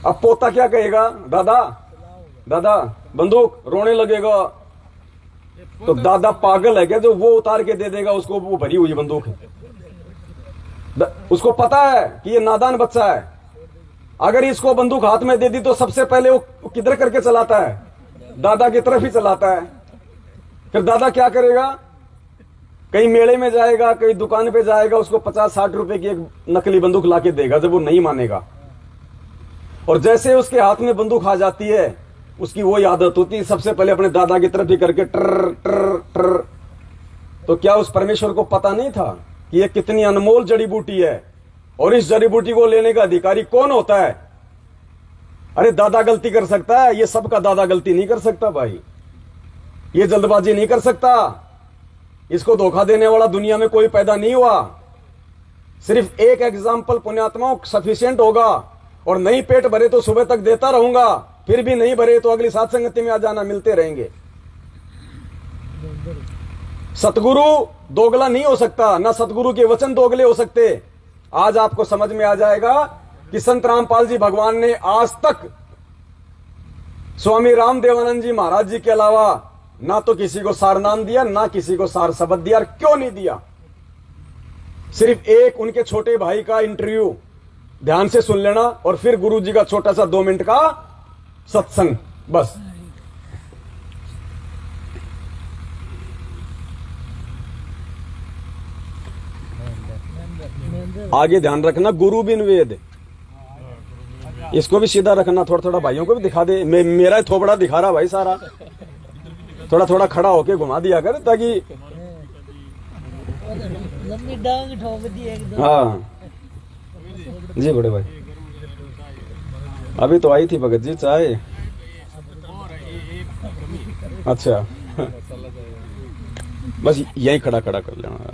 अब पोता क्या कहेगा? दादा बंदूक, रोने लगेगा। तो दादा पागल है क्या जो वो उतार के दे देगा उसको वो भरी हुई बंदूक? उसको पता है कि ये नादान बच्चा है, अगर इसको बंदूक हाथ में दे दी तो सबसे पहले वो किधर करके चलाता है? दादा की तरफ ही चलाता है। फिर दादा क्या करेगा? कहीं मेले में जाएगा, कहीं दुकान पे जाएगा, उसको 50-60 रुपए की एक नकली बंदूक लाके देगा जब वो नहीं मानेगा। और जैसे उसके हाथ में बंदूक आ जाती है, उसकी वही आदत होती है सबसे पहले अपने दादा की तरफ ही करके ट्र ट्र ट्र। तो क्या उस परमेश्वर को पता नहीं था कि ये कितनी अनमोल जड़ी बूटी है और इस जड़ी बूटी को लेने का अधिकारी कौन होता है? अरे दादा गलती कर सकता है, ये सबका दादा गलती नहीं कर सकता भाई। ये जल्दबाजी नहीं कर सकता। इसको धोखा देने वाला दुनिया में कोई पैदा नहीं हुआ। सिर्फ एक एग्जाम्पल पुण्यात्माओं सफिशिएंट होगा। और नहीं पेट भरे तो सुबह तक देता रहूंगा, फिर भी नहीं भरे तो अगली सात संगति में आ जाना, मिलते रहेंगे। सतगुरु दोगला नहीं हो सकता, ना सतगुरु के वचन दोगले हो सकते। आज आपको समझ में आ जाएगा कि संत रामपाल जी भगवान ने आज तक स्वामी रामदेवानंद जी महाराज जी के अलावा ना तो किसी को सार नाम दिया, ना किसी को सार शब्द दिया। और क्यों नहीं दिया? सिर्फ एक उनके छोटे भाई का इंटरव्यू ध्यान से सुन लेना और फिर गुरु जी का छोटा सा 2 मिनट का सत्संग, बस। आगे ध्यान रखना, गुरु बिन वेद, इसको भी सीधा रखना। थोड़ा थोड़ा भाइयों को भी दिखा दे। मेरा थोबड़ा दिखा रहा भाई सारा, थोड़ा थोड़ा खड़ा होके घुमा दिया कर ताकि डांग ठोक दी एकदम। हाँ जी बड़े भाई, अभी तो आई थी भगत जी चाय। अच्छा बस यहीं खड़ा खड़ा कर लेना।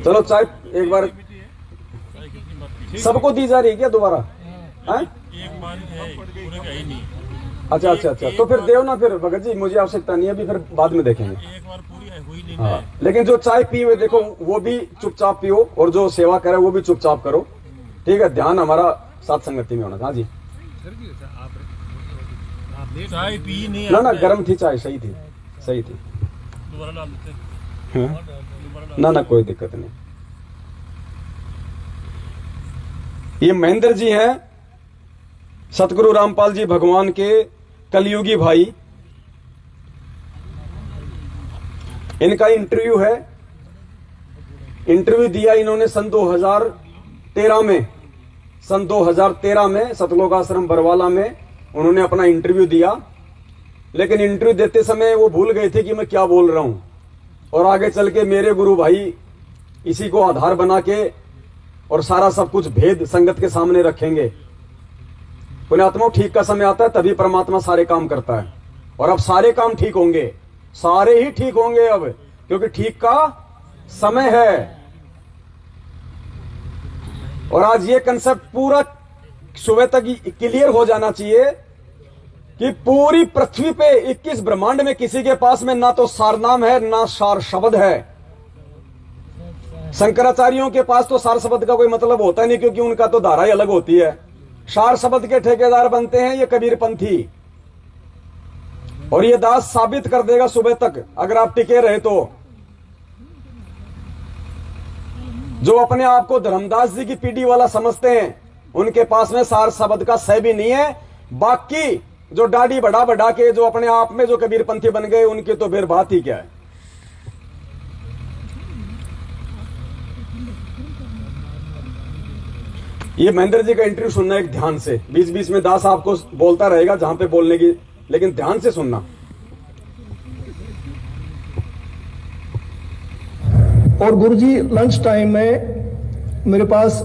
चलो चाय एक बार सबको दी जा रही है क्या दोबारा? हैं? एक बार है, पूरे का ही नहीं। अच्छा अच्छा अच्छा, तो फिर देव ना फिर भगत जी, मुझे आवश्यकता नहीं है अभी, फिर बाद में देखेंगे। एक बार पूरी है, हुई नहीं। हाँ, लेकिन जो चाय पी हुए देखो वो भी चुपचाप पियो, और जो सेवा करे वो भी चुपचाप करो, ठीक है? ध्यान हमारा साथ संगति में होना। हाँ जी, चाय पी नहीं ना ना गर्म थी चाय, सही थी सही थी। दोबारा डाल देते। हाँ? ना ना कोई दिक्कत नहीं। ये महेंद्र जी हैं, सतगुरु रामपाल जी भगवान के कलयुगी भाई। इनका इंटरव्यू है, इंटरव्यू दिया इन्होंने सन 2013 में, सन 2013 में सतलोक आश्रम बरवाला में उन्होंने अपना इंटरव्यू दिया। लेकिन इंटरव्यू देते समय वो भूल गए थे कि मैं क्या बोल रहा हूं, और आगे चल के मेरे गुरु भाई इसी को आधार बना के और सारा सब कुछ भेद संगत के सामने रखेंगे। पुण्यात्मा, ठीक का समय आता है तभी परमात्मा सारे काम करता है, और अब सारे काम ठीक होंगे, सारे ही ठीक होंगे अब, क्योंकि ठीक का समय है। और आज ये कंसेप्ट पूरा सुबह तक क्लियर हो जाना चाहिए कि पूरी पृथ्वी पे 21 ब्रह्मांड में किसी के पास में ना तो सार नाम है ना सार शब्द है। शंकराचार्यों के पास तो सार शब्द का कोई मतलब होता नहीं, क्योंकि उनका तो धारा ही अलग होती है। सार शब्द के ठेकेदार बनते हैं ये कबीरपंथी, और ये दास साबित कर देगा सुबह तक अगर आप टिके रहे तो। जो अपने आप को धर्मदास जी की पीढ़ी वाला समझते हैं उनके पास में सार शब्द का सह भी नहीं है। बाकी जो दाढ़ी बढ़ा बढ़ा के जो अपने आप में जो कबीरपंथी बन गए उनकी तो फिर बात ही क्या है। ये महेंद्र जी का इंटरव्यू सुनना एक ध्यान से, बीच बीच में दास आपको बोलता रहेगा जहां पे बोलने की, लेकिन ध्यान से सुनना। और गुरुजी लंच टाइम में मेरे पास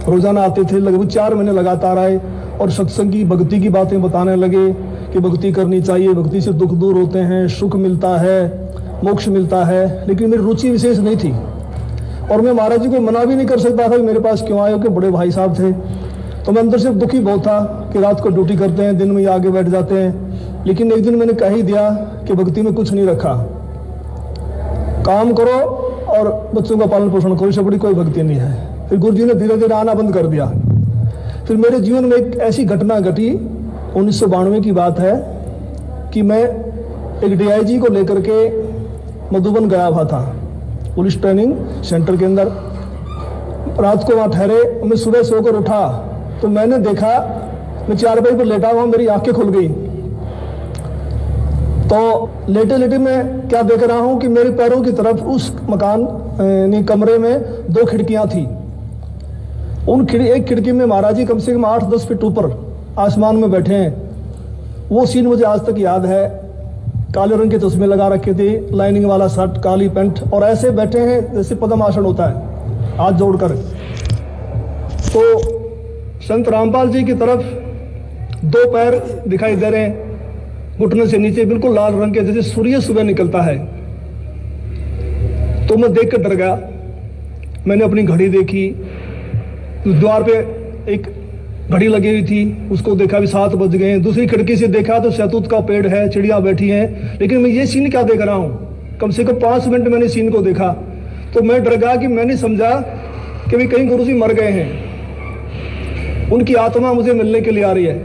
रोजाना आते थे, लगभग 4 महीने लगातार आए, और सत्संग की भक्ति की बातें बताने लगे कि भक्ति करनी चाहिए, भक्ति से दुख दूर होते हैं, सुख मिलता है, मोक्ष मिलता है। लेकिन मेरी रुचि विशेष नहीं थी, और मैं महाराज जी को मना भी नहीं कर सकता था कि मेरे पास क्यों आए हो, कि बड़े भाई साहब थे। तो मैं अंदर से दुखी बहुत था कि रात को ड्यूटी करते हैं, दिन में आगे बैठ जाते हैं। लेकिन एक दिन मैंने कह ही दिया कि भक्ति में कुछ नहीं रखा, काम करो और बच्चों का पालन पोषण करो, इससे बड़ी कोई भक्ति नहीं है। फिर गुरु जी ने धीरे धीरे आना बंद कर दिया। फिर मेरे जीवन में एक ऐसी घटना घटी, 1992 की बात है, कि मैं एक DIG को लेकर के मधुबन गया हुआ था, पुलिस ट्रेनिंग सेंटर के अंदर। रात को वहां ठहरे, मैं सुबह सोकर उठा तो मैंने देखा, मैं चारपाई पर लेटा हुआ, मेरी आंखें खुल गई। तो लेटे लेटे मैं क्या देख रहा हूं कि मेरे पैरों की तरफ उस मकान कमरे में 2 खिड़कियां थी। एक खिड़की में महाराज जी कम से कम 8-10 फीट ऊपर आसमान में बैठे हैं। वो सीन मुझे आज तक याद है। काले रंग के चश्मे लगा रखे थे, लाइनिंग वाला शर्ट, काली पैंट, और ऐसे बैठे हैं जैसे पद्मासन होता है, हाथ जोड़कर। तो संत रामपाल जी की तरफ 2 पैर दिखाई दे रहे हैं, घुटने से नीचे बिल्कुल लाल रंग के, जैसे सूर्य सुबह निकलता है। तो मैं देख कर डर गया। मैंने अपनी घड़ी देखी, द्वार पे एक घड़ी लगी हुई थी, उसको देखा भी 7 बज गए। दूसरी खिड़की से देखा तो शहतूत का पेड़ है, चिड़िया बैठी हैं। लेकिन मैं ये सीन क्या देख रहा हूँ, कम से कम 5 मिनट मैंने सीन को देखा। तो मैं डर गया कि मैंने समझा कि भी कहीं गुरु जी मर गए हैं, उनकी आत्मा मुझे मिलने के लिए आ रही है।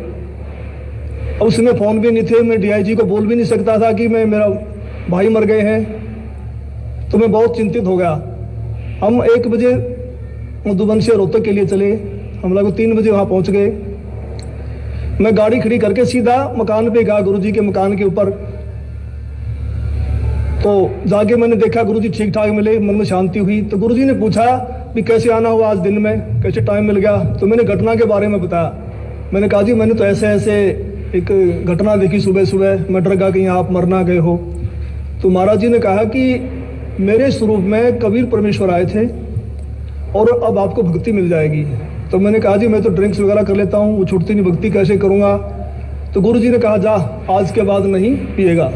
अब उसमें फोन भी नहीं थे, मैं DIG को बोल भी नहीं सकता था कि मेरा भाई मर गए हैं। तो मैं बहुत चिंतित हो गया। हम 1 बजे मधुबन से रोहतक के लिए चले, हम लोग 3 बजे वहां पहुंच गए। मैं गाड़ी खड़ी करके सीधा मकान पे गया, गुरुजी के मकान के ऊपर। तो जाके मैंने देखा गुरुजी ठीक ठाक मिले, मन में शांति हुई। तो गुरुजी ने पूछा भी कैसे आना हुआ आज दिन में, कैसे टाइम मिल गया। तो मैंने घटना के बारे में बताया। मैंने कहा जी मैंने तो ऐसे ऐसे एक घटना देखी सुबह सुबह, मैं डर गया कहीं आप मर ना गए हो। तो महाराज जी ने कहा कि मेरे स्वरूप में कबीर परमेश्वर आए थे और अब आपको भक्ति मिल जाएगी। तो मैंने कहा जी मैं तो ड्रिंक्स वगैरह कर लेता हूँ, वो छूटती नहीं, भक्ति कैसे करूँगा। तो गुरु जी ने कहा जा आज के बाद नहीं पिएगा।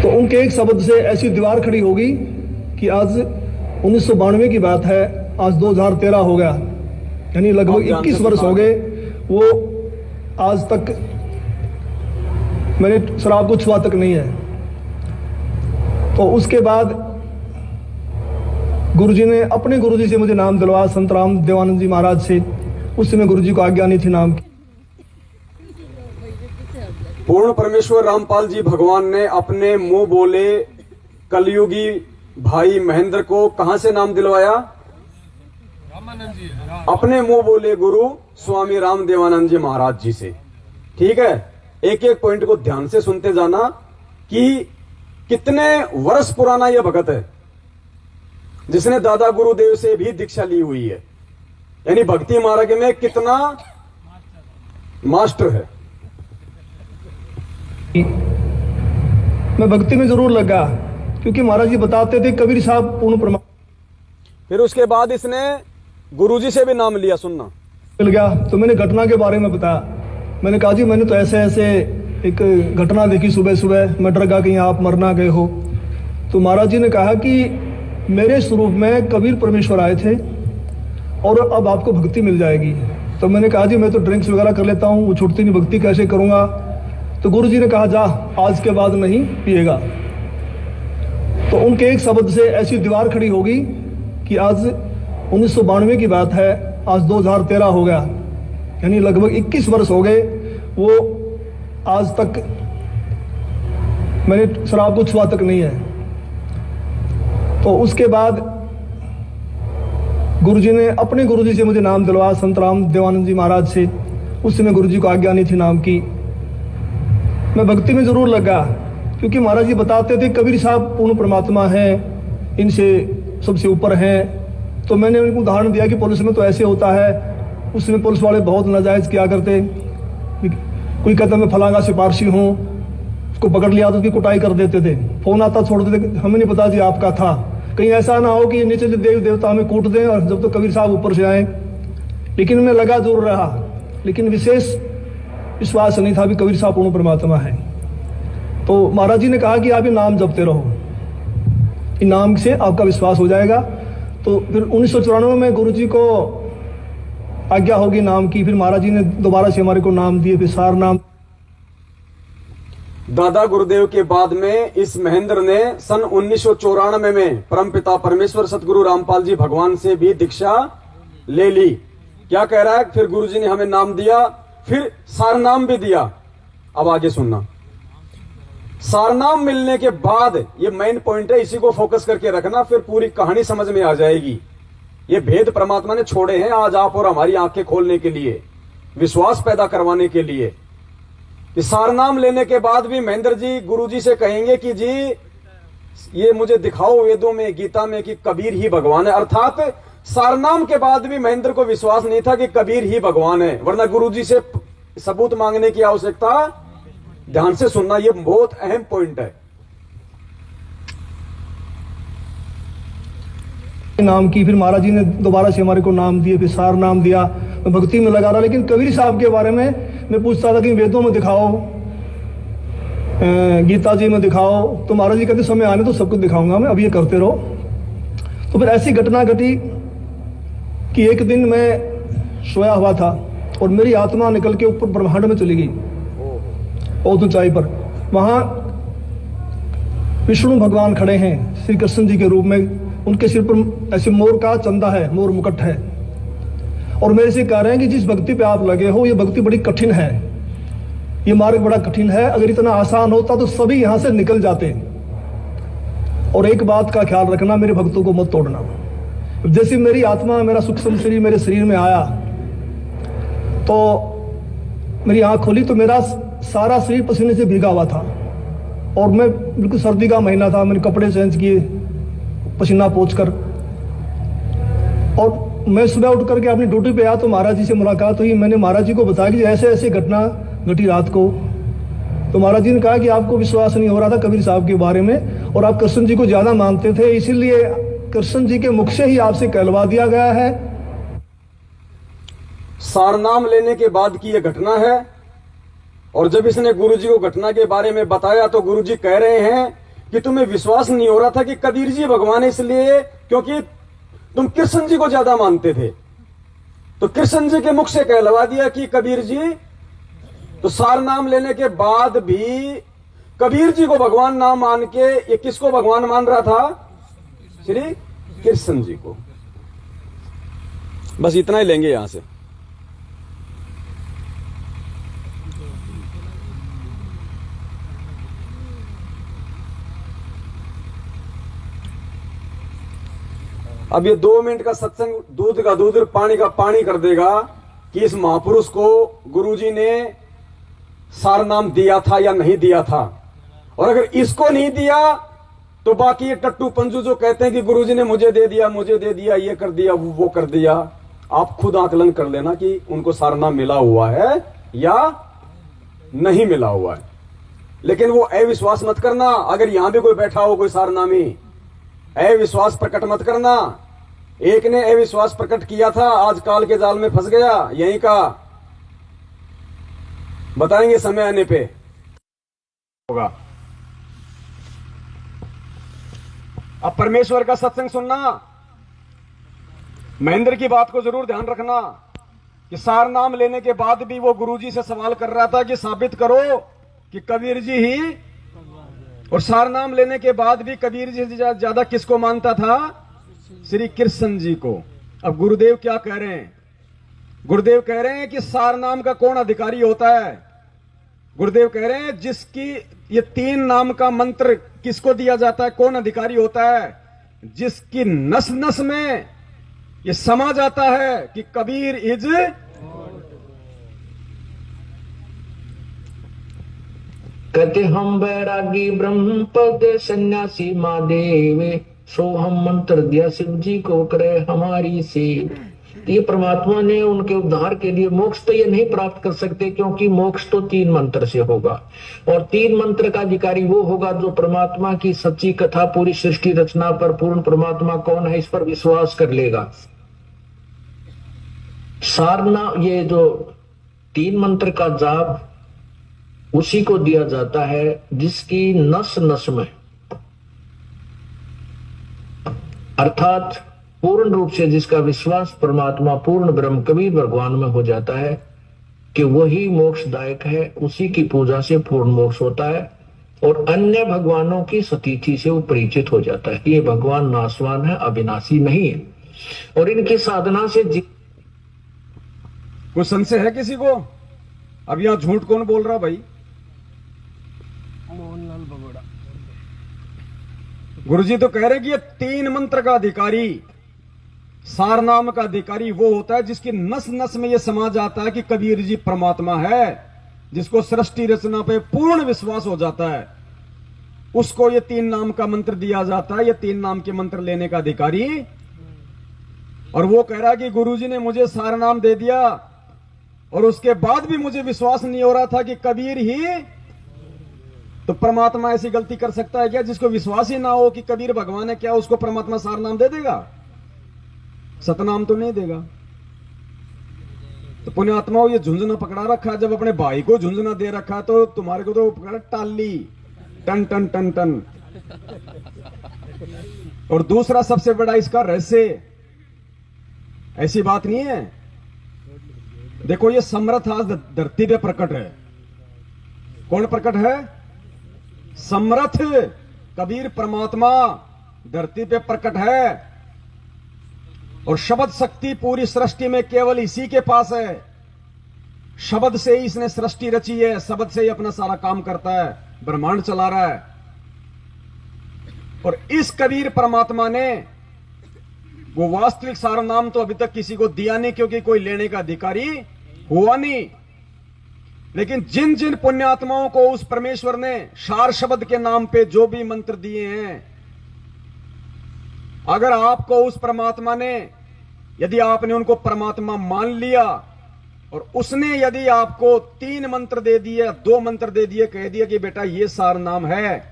तो उनके एक शब्द से ऐसी दीवार खड़ी होगी कि आज 1992 की बात है, आज 2013 हो गया, यानी लगभग 21 वर्ष हो गए। वो आज तक मैंने शराब को छुआ तक नहीं है। तो उसके बाद गुरुजी ने अपने गुरुजी से मुझे नाम दिलवाया, संत राम देवानंद जी महाराज से। उस समय गुरुजी को आज्ञा नहीं थी नाम की। पूर्ण परमेश्वर रामपाल जी भगवान ने अपने मुंह बोले कलयुगी भाई महेंद्र को कहां से नाम दिलवाया? अपने मुंह बोले गुरु स्वामी राम देवानंद जी महाराज जी से। ठीक है, एक एक पॉइंट को ध्यान से सुनते जाना कि कितने वर्ष पुराना यह भगत है जिसने दादा गुरुदेव से भी दीक्षा ली हुई है, यानी भक्ति मार्ग में कितना मास्टर है। मैं भक्ति में जरूर लगा क्योंकि महाराज जी बताते थे कबीर साहब पूर्ण प्रमाण। फिर उसके बाद इसने गुरुजी से भी नाम लिया, सुनना मिल गया तो मैंने घटना के बारे में बताया। मैंने कहा जी मैंने तो ऐसे ऐसे एक घटना देखी, सुबह सुबह मैं डर गया कहीं आप मरना गए हो। तो महाराज जी ने कहा कि मेरे स्वरूप में कबीर परमेश्वर आए थे और अब आपको भक्ति मिल जाएगी। तो मैंने कहा जी मैं तो ड्रिंक्स वगैरह कर लेता हूँ, वो छूटती नहीं, भक्ति कैसे करूँगा। तो गुरु जी ने कहा जा आज के बाद नहीं पिएगा। तो उनके एक शब्द से ऐसी दीवार खड़ी होगी कि आज 1992 की बात है, आज 2013 हो गया, यानी लगभग 21 वर्ष हो गए। वो आज तक मैंने शराब को छुआ तक नहीं है। तो उसके बाद गुरुजी ने अपने गुरुजी से मुझे नाम दिलवाया, संत राम देवानंद जी महाराज से। उस समय गुरुजी को आज्ञा नहीं थी नाम की। मैं भक्ति में जरूर लगा क्योंकि महाराज जी बताते थे कबीर साहब पूर्ण परमात्मा हैं, इनसे सबसे ऊपर हैं। तो मैंने उनको उदाहरण दिया कि पुलिस में तो ऐसे होता है, उसमें पुलिस वाले बहुत नाजायज किया करते। कोई कहता मैं फलांगा सिपारसी हूँ, उसको पकड़ लिया तो उसकी कुटाई कर देते थे, फोन आता छोड़ देते, हमें नहीं पता जी आपका था। कहीं ऐसा ना हो कि नीचे देव देवता हमें कूट दें और जब तो कबीर साहब ऊपर से आए। लेकिन मैं लगा जरूर रहा, लेकिन विशेष विश्वास नहीं था भी कबीर साहब पूर्ण परमात्मा है। तो महाराज जी ने कहा कि आप ये नाम जपते रहो, इन नाम से आपका विश्वास हो जाएगा। तो फिर 1994 में गुरु जी को आज्ञा होगी नाम की। फिर महाराज जी ने दोबारा से हमारे को नाम दिए, फिर सार नाम। दादा गुरुदेव के बाद में इस महेंद्र ने सन 1994 में परमपिता परमेश्वर सतगुरु रामपाल जी भगवान से भी दीक्षा ले ली। क्या कह रहा है? फिर गुरुजी ने हमें नाम दिया, फिर सारनाम भी दिया। अब आगे सुनना। सारनाम मिलने के बाद, ये मेन पॉइंट है, इसी को फोकस करके रखना, फिर पूरी कहानी समझ में आ जाएगी। ये भेद परमात्मा ने छोड़े हैं आज आप और हमारी आंखें खोलने के लिए, विश्वास पैदा करवाने के लिए। कि सारनाम लेने के बाद भी महेंद्र जी गुरुजी से कहेंगे कि जी ये मुझे दिखाओ वेदों में, गीता में कि कबीर ही भगवान है। अर्थात सारनाम के बाद भी महेंद्र को विश्वास नहीं था कि कबीर ही भगवान है, वरना गुरुजी से सबूत मांगने की आवश्यकता। ध्यान से सुनना, ये बहुत अहम पॉइंट है। नाम की। फिर महाराज जी ने दोबारा से हमारे को नाम दिए, फिर सार नाम दिया। मैं भक्ति में लगा रहा, लेकिन कबीर साहब के बारे में मैं पूछता था कि वेदों में दिखाओ, गीता जी में दिखाओ। तो महाराज जी कहते समय आने तो सब कुछ दिखाऊंगा मैं, अब ये करते रहो। तो फिर ऐसी घटना घटी कि एक दिन मैं सोया हुआ था और मेरी आत्मा निकल के ऊपर ब्रह्मांड में चली गई, बहुत ऊंचाई पर। वहां विष्णु भगवान खड़े हैं श्री कृष्ण जी के रूप में। उनके सिर पर ऐसे मोर का चंदा है, मोर मुकुट है, और मेरे से कह रहे हैं कि जिस भक्ति पे आप लगे हो ये भक्ति बड़ी कठिन है, ये मार्ग बड़ा कठिन है। अगर इतना आसान होता तो सभी यहां से निकल जाते। और एक बात का ख्याल रखना, मेरे भक्तों को मत तोड़ना। जैसे मेरी आत्मा, मेरा सूक्ष्म शरीर मेरे शरीर में आया तो मेरी आंख खोली तो मेरा सारा शरीर पसीने से भीगा हुआ था और मैं बिल्कुल सर्दी का महीना था। मैंने कपड़े चेंज किए पसीना पोंछकर, और मैं सुबह उठ करके अपनी ड्यूटी पे आया तो महाराज जी से मुलाकात हुई। मैंने महाराज जी को बताया कि ऐसे ऐसे घटना घटी रात को। तो महाराज जी ने कहा कि आपको विश्वास नहीं हो रहा था कबीर साहब के बारे में और आप कृष्ण जी को ज्यादा मानते थे, इसीलिए कृष्ण जी के मुख से ही आपसे कहलवा दिया गया है। सारनाम लेने के बाद की यह घटना है। और जब इसने गुरुजी को घटना के बारे में बताया तो गुरुजी कह रहे हैं कि तुम्हें विश्वास नहीं हो रहा था कि कबीर जी भगवान है, इसलिए क्योंकि तुम कृष्ण जी को ज्यादा मानते थे, तो कृष्ण जी के मुख से कहलवा दिया कि कबीर जी, तो सार नाम लेने के बाद भी कबीर जी को भगवान नाम मान के ये किसको भगवान मान रहा था? श्री कृष्ण जी को। बस इतना ही लेंगे यहां से। अब ये 2 मिनट का सत्संग दूध का दूध पानी का पानी कर देगा कि इस महापुरुष को गुरुजी ने सार नाम दिया था या नहीं दिया था। और अगर इसको नहीं दिया तो बाकी ये टट्टू पंजू जो कहते हैं कि गुरुजी ने मुझे दे दिया, ये कर दिया, वो कर दिया, आप खुद आकलन कर लेना कि उनको सार नाम मिला हुआ है या नहीं मिला हुआ है। लेकिन वो अविश्वास मत करना। अगर यहां भी कोई बैठा हो कोई सारनामी, अविश्वास प्रकट मत करना। एक ने अविश्वास प्रकट किया था, आज काल के जाल में फंस गया, यहीं का बताएंगे समय आने पे होगा। अब परमेश्वर का सत्संग सुनना, महेंद्र की बात को जरूर ध्यान रखना कि सार नाम लेने के बाद भी वो गुरुजी से सवाल कर रहा था कि साबित करो कि कबीर जी ही, और सार नाम लेने के बाद भी कबीर जी से ज्यादा किसको मानता था? श्री कृष्ण जी को। अब गुरुदेव क्या कह रहे हैं? गुरुदेव कह रहे हैं कि सार नाम का कौन अधिकारी होता है? गुरुदेव कह रहे हैं जिसकी ये 3 नाम का मंत्र किसको दिया जाता है, कौन अधिकारी होता है? जिसकी नस नस में ये समा जाता है कि कबीर इज, कहते हम बैरागी ब्रह्म पद सन्यासी महादेव, सो हम मंत्र दिया शिव जी को करे हमारी से। तो ये परमात्मा ने उनके उद्धार के लिए मोक्ष तो ये नहीं प्राप्त कर सकते, क्योंकि मोक्ष तो 3 मंत्र से होगा, और 3 मंत्र का अधिकारी वो होगा जो परमात्मा की सच्ची कथा, पूरी सृष्टि रचना पर, पूर्ण परमात्मा कौन है इस पर विश्वास कर लेगा। सारना, ये जो 3 मंत्र का जाप उसी को दिया जाता है जिसकी नस नस में, अर्थात पूर्ण रूप से जिसका विश्वास परमात्मा पूर्ण ब्रह्म कबीर भगवान में हो जाता है कि वही मोक्षदायक है, उसी की पूजा से पूर्ण मोक्ष होता है, और अन्य भगवानों की सतीथि से वो परिचित हो जाता है। ये भगवान नाशवान है, अविनाशी नहीं है, और इनकी साधना से कुछ संशय है किसी को? अब यहां झूठ कौन बोल रहा भाई? गुरुजी तो कह रहे कि ये 3 मंत्र का अधिकारी, सार नाम का अधिकारी वो होता है जिसकी नस नस में ये समा जाता है कि कबीर जी परमात्मा है, जिसको सृष्टि रचना पे पूर्ण विश्वास हो जाता है, उसको ये 3 नाम का मंत्र दिया जाता है, ये 3 नाम के मंत्र लेने का अधिकारी। और वो कह रहा है कि गुरुजी ने मुझे सार नाम दे दिया और उसके बाद भी मुझे विश्वास नहीं हो रहा था कि कबीर ही, तो परमात्मा ऐसी गलती कर सकता है क्या? जिसको विश्वास ही ना हो कि कबीर भगवान है, क्या उसको परमात्मा सार नाम दे देगा? सतनाम तो नहीं देगा। तो पुण्यात्माओं, ये झुंझुना पकड़ा रखा, जब अपने भाई को झुंझुना दे रखा तो तुम्हारे को तो पकड़ा टाली, टन टन टन टन। और दूसरा सबसे बड़ा इसका रहस्य, ऐसी बात नहीं है, देखो ये समर्थ आज धरती पे प्रकट है। कौन प्रकट है? समर्थ कबीर परमात्मा धरती पे प्रकट है, और शब्द शक्ति पूरी सृष्टि में केवल इसी के पास है। शब्द से ही इसने सृष्टि रची है, शब्द से ही अपना सारा काम करता है, ब्रह्मांड चला रहा है। और इस कबीर परमात्मा ने वो वास्तविक सारा नाम तो अभी तक किसी को दिया नहीं, क्योंकि कोई लेने का अधिकारी हुआ नहीं। लेकिन जिन जिन पुण्यात्माओं को उस परमेश्वर ने सार शब्द के नाम पे जो भी मंत्र दिए हैं, अगर आपको उस परमात्मा ने, यदि आपने उनको परमात्मा मान लिया और उसने यदि आपको 3 मंत्र दे दिए, 2 मंत्र दे दिए, कह दिया कि बेटा ये सार नाम है,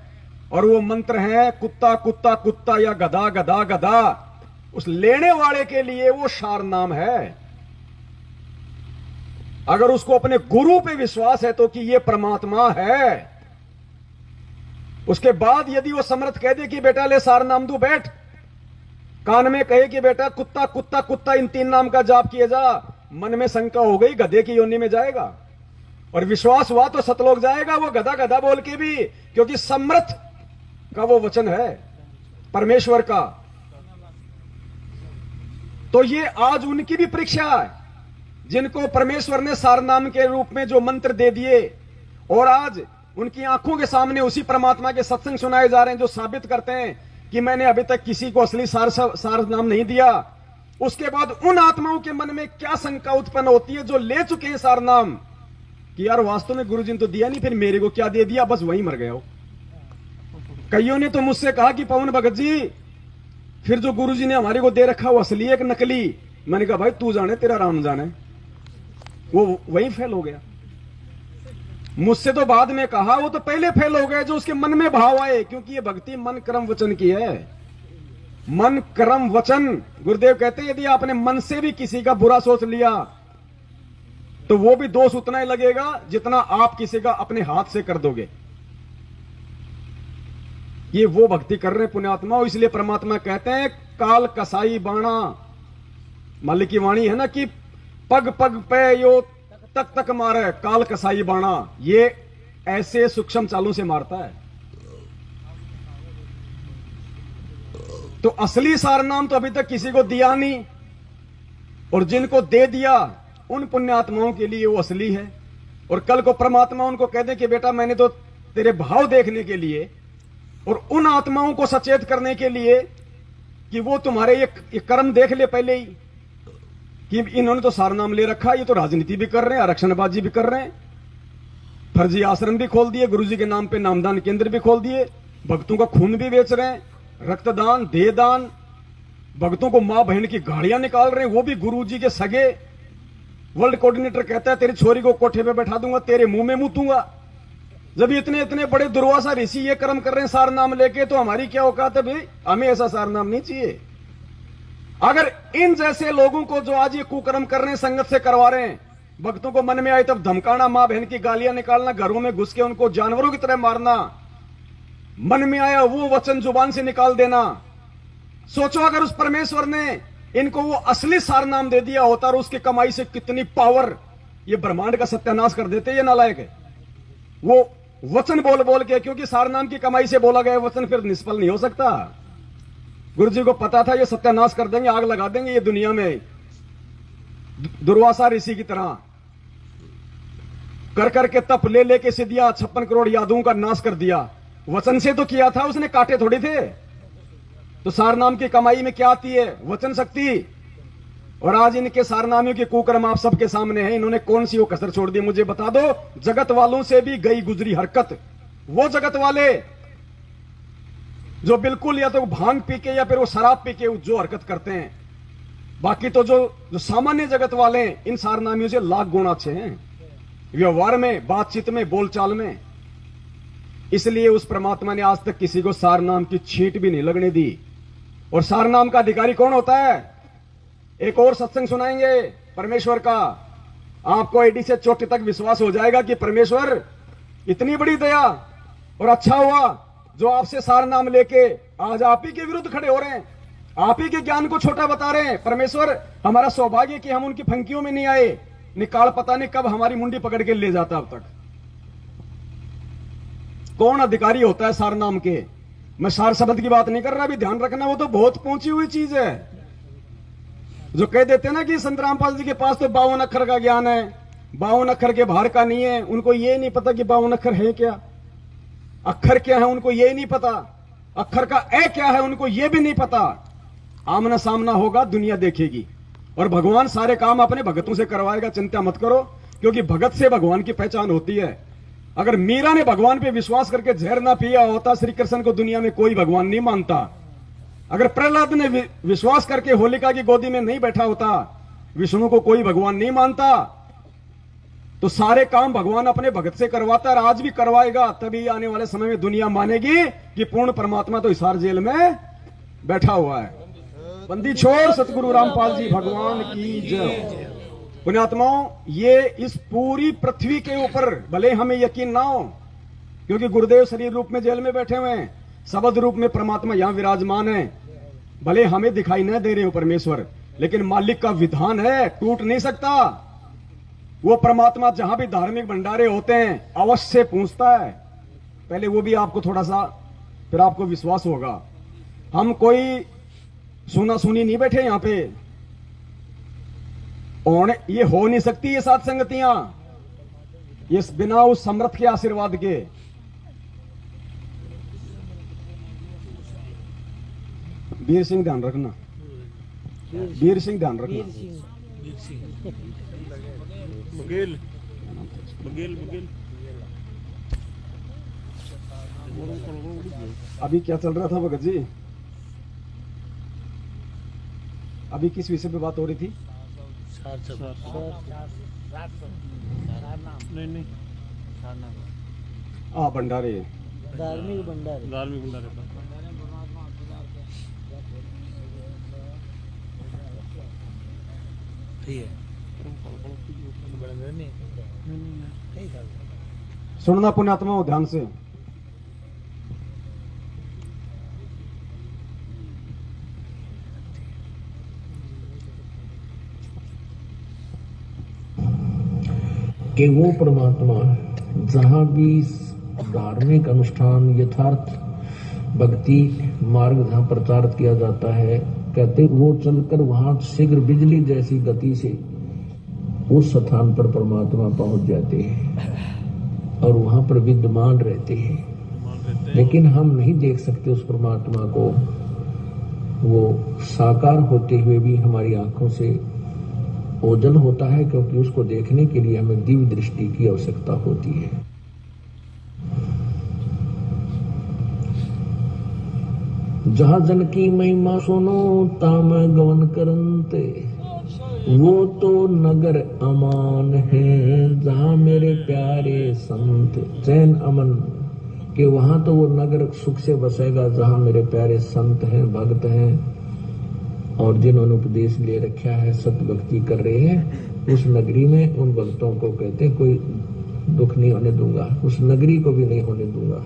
और वो मंत्र है कुत्ता कुत्ता कुत्ता या गधा गधा गधा, उस लेने वाले के लिए वो सार नाम है। अगर उसको अपने गुरु पे विश्वास है तो कि ये परमात्मा है, उसके बाद यदि वो समर्थ कह दे कि बेटा ले सार नाम दू बैठ, कान में कहे कि बेटा कुत्ता कुत्ता कुत्ता इन 3 नाम का जाप किए जा, मन में शंका हो गई गधे की योनि में जाएगा, और विश्वास हुआ तो सतलोक जाएगा, वो गधा गधा बोल के भी, क्योंकि समर्थ का वो वचन है परमेश्वर का। तो ये आज उनकी भी परीक्षा है जिनको परमेश्वर ने सारनाम के रूप में जो मंत्र दे दिए, और आज उनकी आंखों के सामने उसी परमात्मा के सत्संग सुनाए जा रहे हैं जो साबित करते हैं कि मैंने अभी तक किसी को असली सार नाम नहीं दिया। उसके बाद उन आत्माओं के मन में क्या शंका उत्पन्न होती है जो ले चुके हैं सार नाम, कि यार वास्तव में गुरुजी ने तो दिया नहीं, फिर मेरे को क्या दे दिया, बस वहीं मर गया हो। कईयों ने तो मुझसे कहा कि पवन भगत जी फिर जो गुरुजी ने हमारे को दे रखा वो असली है कि नकली। मैंने कहा भाई तू जाने तेरा राम जाने, वो वहीं फेल हो गया। मुझसे तो बाद में कहा, वो तो पहले फेल हो गए जो उसके मन में भाव आए, क्योंकि ये भक्ति मन कर्म वचन की है। मन कर्म वचन, गुरुदेव कहते हैं यदि आपने मन से भी किसी का बुरा सोच लिया तो वो भी दोष उतना ही लगेगा जितना आप किसी का अपने हाथ से कर दोगे। ये वो भक्ति कर रहे हैं पुण्यात्मा, इसलिए परमात्मा कहते हैं काल कसाई बाणा, मालिक की वाणी है ना कि पग पग पे यो तक तक मारे काल कसाई बाणा, ये ऐसे सूक्ष्म चालों से मारता है। तो असली सार नाम तो अभी तक किसी को दिया नहीं, और जिनको दे दिया उन पुण्यात्माओं के लिए वो असली है। और कल को परमात्मा उनको कह दे कि बेटा मैंने तो तेरे भाव देखने के लिए और उन आत्माओं को सचेत करने के लिए कि वो तुम्हारे ये कर्म देख ले पहले ही कि इन्होंने तो सार नाम ले रखा, ये तो राजनीति भी कर रहे हैं, आरक्षणबाजी भी कर रहे हैं, फर्जी आश्रम भी खोल दिए, गुरुजी के नाम पे नामदान केंद्र भी खोल दिए, भक्तों का खून भी बेच रहे हैं, रक्तदान देहदान, भक्तों को मां बहन की गाड़ियां निकाल रहे हैं, वो भी गुरुजी के सगे। वर्ल्ड कोऑर्डिनेटर कहता है तेरी छोरी को कोठे पे बैठा दूंगा, तेरे मुंह में मुतूंगा। जब इतने इतने बड़े दुर्वासा ऋषि ये कर्म कर रहे हैं सार नाम लेके, तो हमारी क्या औकात है भाई, हमें ऐसा सार नाम नहीं चाहिए। अगर इन जैसे लोगों को जो आज ये कुकर्म कर रहे हैं संगत से करवा रहे हैं, भक्तों को मन में आए तब धमकाना, मां बहन की गालियां निकालना, घरों में घुस के उनको जानवरों की तरह मारना, मन में आया वो वचन जुबान से निकाल देना। सोचो अगर उस परमेश्वर ने इनको वो असली सार नाम दे दिया होता और उसकी कमाई से कितनी पावर, ये ब्रह्मांड का सत्यानाश कर देते ये नालायक है। वो वचन बोल बोल के, क्योंकि सार नाम की कमाई से बोला गया वचन फिर निष्फल नहीं हो सकता। गुरुजी को पता था ये सत्यानाश कर देंगे, आग लगा देंगे ये दुनिया में, दुर्वासा ऋषि की तरह कर करके तप ले लेके सिद्धियां 56 करोड़ यादवों का नाश कर दिया। वचन से तो किया था उसने, काटे थोड़ी थे। तो सार नाम की कमाई में क्या आती है, वचन शक्ति। और आज इनके सारनामियों के कुकर्म आप सबके सामने हैं। इन्होंने कौन सी वो कसर छोड़ दी मुझे बता दो। जगत वालों से भी गई गुजरी हरकत, वो जगत वाले जो बिल्कुल या तो भांग पी के या फिर वो शराब पी के जो हरकत करते हैं, बाकी तो जो सामान्य जगत वाले हैं इन सारनामियों से लाख गुना अच्छे हैं व्यवहार में, बातचीत में, बोलचाल में। इसलिए उस परमात्मा ने आज तक किसी को सार नाम की छींट भी नहीं लगने दी। और सार नाम का अधिकारी कौन होता है, एक और सत्संग सुनाएंगे परमेश्वर का, आपको एडी से चोटी तक विश्वास हो जाएगा कि परमेश्वर इतनी बड़ी दया, और अच्छा हुआ जो आपसे सार नाम लेके आज आप ही के विरुद्ध खड़े हो रहे हैं, आप ही के ज्ञान को छोटा बता रहे हैं। परमेश्वर हमारा सौभाग्य कि हम उनकी फंकियों में नहीं आए, निकाल पता नहीं कब हमारी मुंडी पकड़ के ले जाता। अब तक कौन अधिकारी होता है सार नाम के। मैं सार शब्द की बात नहीं कर रहा, अभी ध्यान रखना, वो तो बहुत पहुंची हुई चीज है। जो कह देते हैं ना कि संत रामपाल जी के पास तो 52 अक्षर का ज्ञान है, 52 अक्षर के बाहर का नहीं है। उनको ये नहीं पता कि 52 अक्षर है क्या, अक्षर क्या है उनको ये नहीं पता, अक्षर का ए क्या है उनको ये भी नहीं पता। आमना सामना होगा, दुनिया देखेगी, और भगवान सारे काम अपने भगतों से करवाएगा, चिंता मत करो, क्योंकि भगत से भगवान की पहचान होती है। अगर मीरा ने भगवान पे विश्वास करके जहर ना पिया होता, श्री कृष्ण को दुनिया में कोई भगवान नहीं मानता। अगर प्रहलाद ने विश्वास करके होलिका की गोदी में नहीं बैठा होता, विष्णु को कोई भगवान नहीं मानता। तो सारे काम भगवान अपने भगत से करवाता है, आज भी करवाएगा। तभी आने वाले समय में दुनिया मानेगी कि पूर्ण परमात्मा तो हिसार जेल में बैठा हुआ है। बंदी छोड़ सतगुरु रामपाल जी भगवान की जय। पुण्यात्माओं, ये इस पूरी पृथ्वी के ऊपर भले हमें यकीन ना हो, क्योंकि गुरुदेव शरीर रूप में जेल में बैठे हुए हैं, शब्द रूप में परमात्मा यहां विराजमान है, भले हमें दिखाई न दे रहे हो परमेश्वर, लेकिन मालिक का विधान है, टूट नहीं सकता। वो परमात्मा जहां भी धार्मिक भंडारे होते हैं अवश्य पूछता है। पहले वो भी आपको थोड़ा सा, फिर आपको विश्वास होगा। हम कोई सुना सुनी नहीं बैठे यहां पे, और ये हो नहीं सकती ये सात संगतियां, ये बिना उस समर्थ के आशीर्वाद के। वीर सिंह ध्यान रखना, वीर सिंह ध्यान रखना। बघेल बघेल बघेल। अभी क्या चल रहा था भगत जी? अभी किस विषय पे बात हो रही थी? नहीं भंडारे, धार्मिक भंडारे। धार्मिक भंडारे पर सुनना पुण्यात्मा हो ध्यान से। कि वो परमात्मा जहां भी धार्मिक अनुष्ठान यथार्थ भक्ति मार्ग जहां प्रचारित किया जाता है, कहते वो चलकर वहां शीघ्र बिजली जैसी गति से उस स्थान पर परमात्मा पहुंच जाते हैं और वहां पर विद्यमान रहते हैं। लेकिन हम नहीं देख सकते उस परमात्मा को, वो साकार होते हुए भी हमारी आंखों से ओझल होता है, क्योंकि उसको देखने के लिए हमें दिव्य दृष्टि की आवश्यकता होती है। जहां जन की महिमा सुनो ताम गवन करंते, वो तो नगर अमान है जहां मेरे प्यारे संत। चैन अमन कि वहां तो वो नगर सुख से बसेगा जहां मेरे प्यारे संत हैं, भक्त हैं और जिन्होंने उपदेश ले रखा है, सत्य भक्ति कर रहे हैं। उस नगरी में उन भक्तों को कहते हैं कोई दुख नहीं होने दूंगा, उस नगरी को भी नहीं होने दूंगा।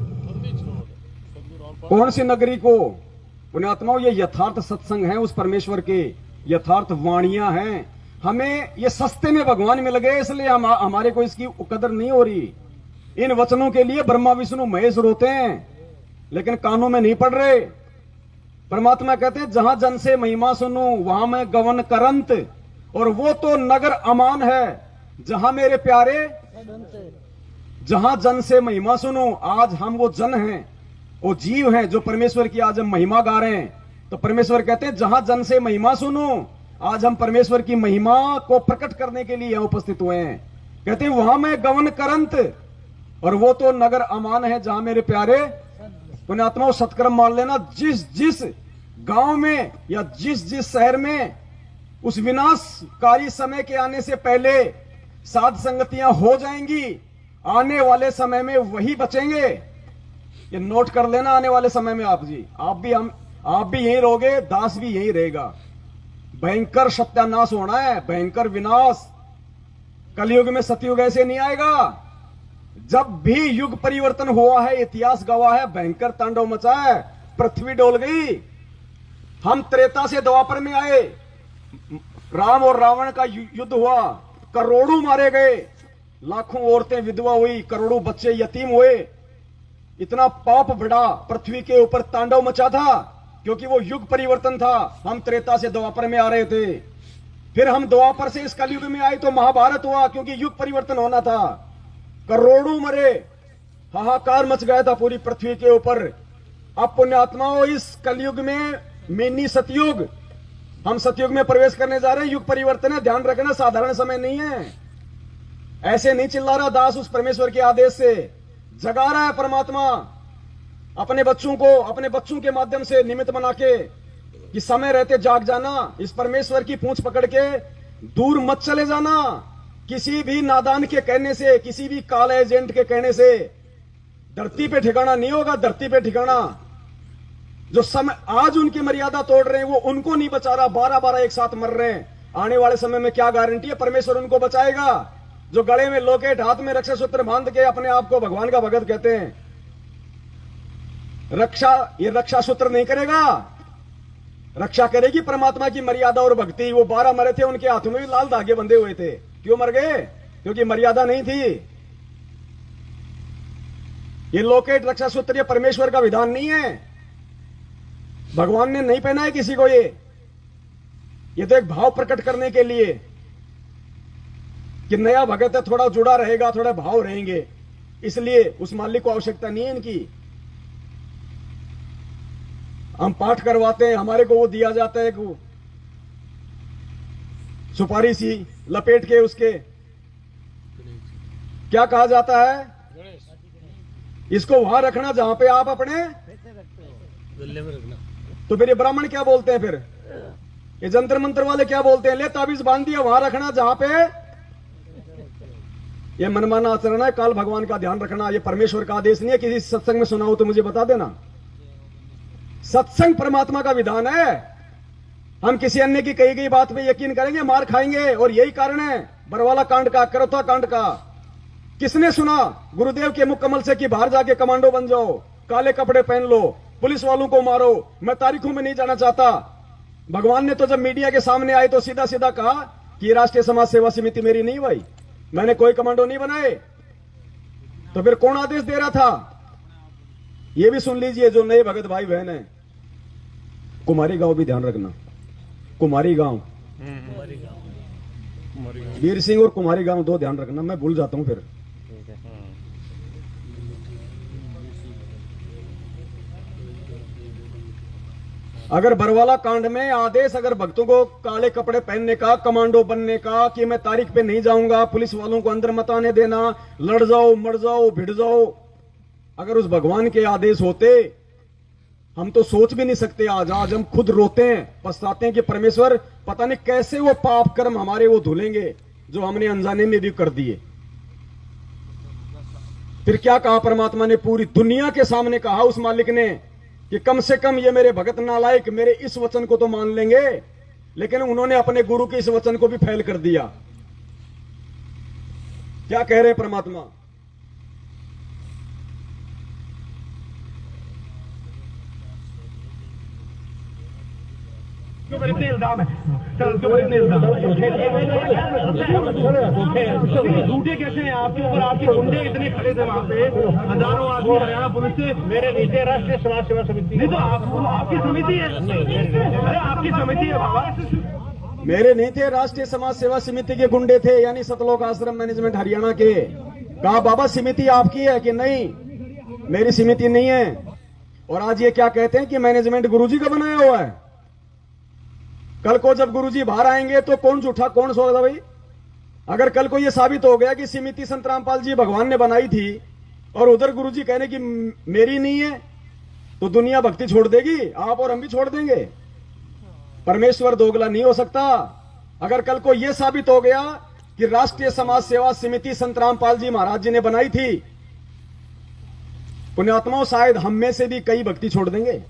कौन सी नगरी को? पुण्यात्माओं, ये यथार्थ सत्संग है उस परमेश्वर के, यथार्थ वाणियां हैं। हमें ये सस्ते में भगवान मिल गए, इसलिए हमारे को इसकी कदर नहीं हो रही। इन वचनों के लिए ब्रह्मा विष्णु महेश रोते हैं, लेकिन कानों में नहीं पड़ रहे। परमात्मा कहते हैं जहां जन से महिमा सुनूं वहां मैं गवन करंत, और वो तो नगर अमान है जहां मेरे प्यारे, जहां जन से महिमा सुनूं। आज हम वो जन हैं, वो जीव हैं जो परमेश्वर की आज हम महिमा गा रहे हैं। तो परमेश्वर कहते हैं जहां जन से महिमा सुनूं, आज हम परमेश्वर की महिमा को प्रकट करने के लिए यहां उपस्थित हुए हैं। कहते हैं वहां मैं गवन करंत, और वो तो नगर अमान है जहां मेरे प्यारे। पुण्यात्माओं, सत्कर्म मान लेना, जिस जिस गांव में या जिस जिस शहर में उस विनाशकारी समय के आने से पहले साध संगतियां हो जाएंगी, आने वाले समय में वही बचेंगे। ये नोट कर लेना, आने वाले समय में आप भी यही रहोगे, दास भी यही रहेगा। भयंकर सत्यानाश होना है, भयंकर विनाश। कलयुग में सतयुग ऐसे नहीं आएगा। जब भी युग परिवर्तन हुआ है, इतिहास गवाह है, भयंकर तांडव मचा है, पृथ्वी डोल गई। हम त्रेता से द्वापर में आए, राम और रावण का युद्ध हुआ, करोड़ों मारे गए, लाखों औरतें विधवा हुई, करोड़ों बच्चे यतीम हुए। इतना पाप बढ़ा, पृथ्वी के ऊपर तांडव मचा था, क्योंकि वो युग परिवर्तन था। हम त्रेता से द्वापर में आ रहे थे, फिर हम द्वापर से इस कलयुग में आए तो महाभारत हुआ, क्योंकि युग परिवर्तन होना था। करोड़ों मरे, हाहाकार मच गया था पूरी पृथ्वी के ऊपर। अब पुण्यात्माओं, इस कलयुग में मिनी सतयुग, हम सतयुग में प्रवेश करने जा रहे हैं। युग परिवर्तन है, ध्यान रखना, साधारण समय नहीं है। ऐसे नहीं चिल्ला रहा दास, उस परमेश्वर के आदेश से जगा रहा है परमात्मा अपने बच्चों को, अपने बच्चों के माध्यम से निमित्त बना के कि समय रहते जाग जाना। इस परमेश्वर की पूंछ पकड़ के दूर मत चले जाना। किसी भी नादान के कहने से, किसी भी काल एजेंट के कहने से धरती पे ठिकाना नहीं होगा। धरती पे ठिकाना जो समय आज उनकी मर्यादा तोड़ रहे हैं, वो उनको नहीं बचा रहा। 12-12 एक साथ मर रहे हैं। आने वाले समय में क्या गारंटी है परमेश्वर उनको बचाएगा? जो गले में लोकेट, हाथ में रक्षा सूत्र बांध के अपने आप को भगवान का भगत कहते हैं, रक्षा, ये रक्षा सूत्र नहीं करेगा। रक्षा करेगी परमात्मा की मर्यादा और भक्ति। वो 12 मरे थे, उनके हाथों में भी लाल धागे बंधे हुए थे। क्यों मर गए? क्योंकि मर्यादा नहीं थी। ये लोकेट रक्षा सूत्र ये परमेश्वर का विधान नहीं है। भगवान ने नहीं पहना है किसी को। ये तो एक भाव प्रकट करने के लिए कि नया भगत है, थोड़ा जुड़ा रहेगा, थोड़ा भाव रहेंगे, इसलिए उस मालिक को आवश्यकता नहीं है इनकी। हम पाठ करवाते हैं, हमारे को वो दिया जाता है कि सुपारी सी लपेट के उसके क्या कहा जाता है, इसको वहां रखना जहां पे आप अपने गले में रखना। तो फिर ये ब्राह्मण क्या बोलते हैं? फिर ये जंतर मंत्र वाले क्या बोलते हैं? ले ताबीज बांध दिया, वहां रखना जहां पे। ये मनमाना आचरण है, काल भगवान का ध्यान रखना। ये परमेश्वर का आदेश नहीं है। किसी सत्संग में सुना हो तो मुझे बता देना। सत्संग परमात्मा का विधान है। हम किसी अन्य की कही गई बात पे यकीन करेंगे, मार खाएंगे। और यही कारण है बरवाला कांड का, करौता कांड का। किसने सुना गुरुदेव के मुख कमल से कि बाहर जाके कमांडो बन जाओ, काले कपड़े पहन लो, पुलिस वालों को मारो? मैं तारीखों में नहीं जाना चाहता। भगवान ने तो जब मीडिया के सामने आए तो सीधा सीधा कहा कि राष्ट्रीय समाज सेवा समिति मेरी नहीं भाई, मैंने कोई कमांडो नहीं बनाए। तो फिर कौन आदेश दे रहा था? ये भी सुन लीजिए जो नए भगत भाई बहन है। कुमारी गांव भी ध्यान रखना। कुमारी गांव, वीर सिंह और कुमारी गांव दो ध्यान रखना, मैं भूल जाता हूं फिर। अगर बरवाला कांड में आदेश अगर भक्तों को काले कपड़े पहनने का, कमांडो बनने का, कि मैं तारीख पे नहीं जाऊंगा, पुलिस वालों को अंदर मत आने देना, लड़ जाओ, मर जाओ, भिड़ जाओ, अगर उस भगवान के आदेश होते, हम तो सोच भी नहीं सकते। आज हम खुद रोते हैं, पछताते हैं कि परमेश्वर पता नहीं कैसे वो पाप कर्म हमारे वो धुलेंगे जो हमने अनजाने में भी कर दिए। फिर क्या कहा परमात्मा ने? पूरी दुनिया के सामने कहा उस मालिक ने कि कम से कम ये मेरे भगत नालायक मेरे इस वचन को तो मान लेंगे, लेकिन उन्होंने अपने गुरु के इस वचन को भी फेल कर दिया। क्या कह रहे हैं परमात्मा? इतने इल्जाम है, इतने इल्जाम झूठे कैसे हैं आपके ऊपर? आपके गुंडे इतने खड़े थे वहाँ पे, हजारों आदमी हरियाणा पुलिस से। मेरे नीचे राष्ट्रीय समाज सेवा समिति नहीं तो आपकी समिति है। अरे आपकी समिति है बाबा। मेरे नहीं थे, राष्ट्रीय समाज सेवा समिति के गुंडे थे, यानी सतलोक आश्रम मैनेजमेंट हरियाणा के। कहा बाबा समिति आपकी है कि नहीं? मेरी समिति नहीं है। और आज ये क्या कहते हैं कि मैनेजमेंट गुरुजी का बनाया हुआ है। कल को जब गुरुजी बाहर आएंगे तो कौन झूठा कौन सोचा भाई? अगर कल को यह साबित हो गया कि समिति संत रामपाल जी भगवान ने बनाई थी और उधर गुरुजी कहने की मेरी नहीं है, तो दुनिया भक्ति छोड़ देगी, आप और हम भी छोड़ देंगे। परमेश्वर दोगला नहीं हो सकता। अगर कल को यह साबित हो गया कि राष्ट्रीय समाज सेवा समिति संत रामपाल जी महाराज जी ने बनाई थी, पुण्यात्माओं शायद हम में से भी कई भक्ति छोड़ देंगे।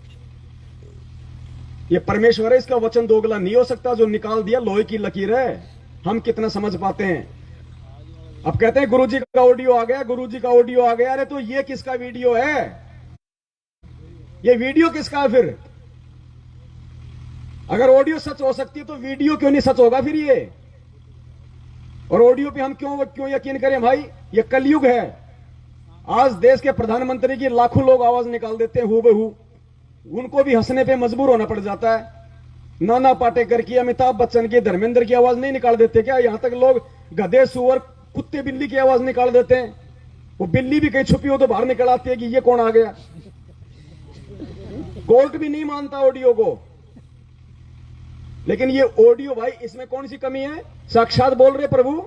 ये परमेश्वर है, इसका वचन दोगला नहीं हो सकता। जो निकाल दिया लोहे की लकीर है, हम कितना समझ पाते हैं। अब कहते हैं गुरुजी का ऑडियो आ गया, गुरुजी का ऑडियो आ गया। अरे तो ये किसका वीडियो है? ये वीडियो किसका है फिर? अगर ऑडियो सच हो सकती है तो वीडियो क्यों नहीं सच होगा फिर ये? और ऑडियो पे हम क्यों यकीन करें भाई? ये कलयुग है। आज देश के प्रधानमंत्री की लाखों लोग आवाज निकाल देते हैं हूबहू, उनको भी हंसने पे मजबूर होना पड़ जाता है। नाना पाटेकर की, अमिताभ बच्चन की, धर्मेंद्र की आवाज नहीं निकाल देते क्या? यहां तक लोग गधे, सुअर, कुत्ते, बिल्ली की आवाज निकाल देते हैं। वो बिल्ली भी कहीं छुपी हो तो बाहर निकल आती है कि ये कौन आ गया। कोर्ट भी नहीं मानता ऑडियो को। लेकिन ये ऑडियो भाई, इसमें कौन सी कमी है? साक्षात बोल रहे प्रभु।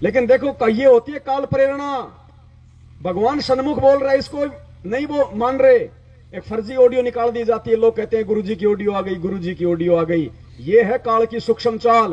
लेकिन देखो ये होती है काल प्रेरणा। भगवान सन्मुख बोल रहा है, इसको नहीं वो मान रहे। एक फर्जी ऑडियो निकाल दी जाती है, लोग कहते हैं गुरुजी की ऑडियो आ गई, गुरुजी की ऑडियो आ गई। ये है काल की सूक्ष्म चाल।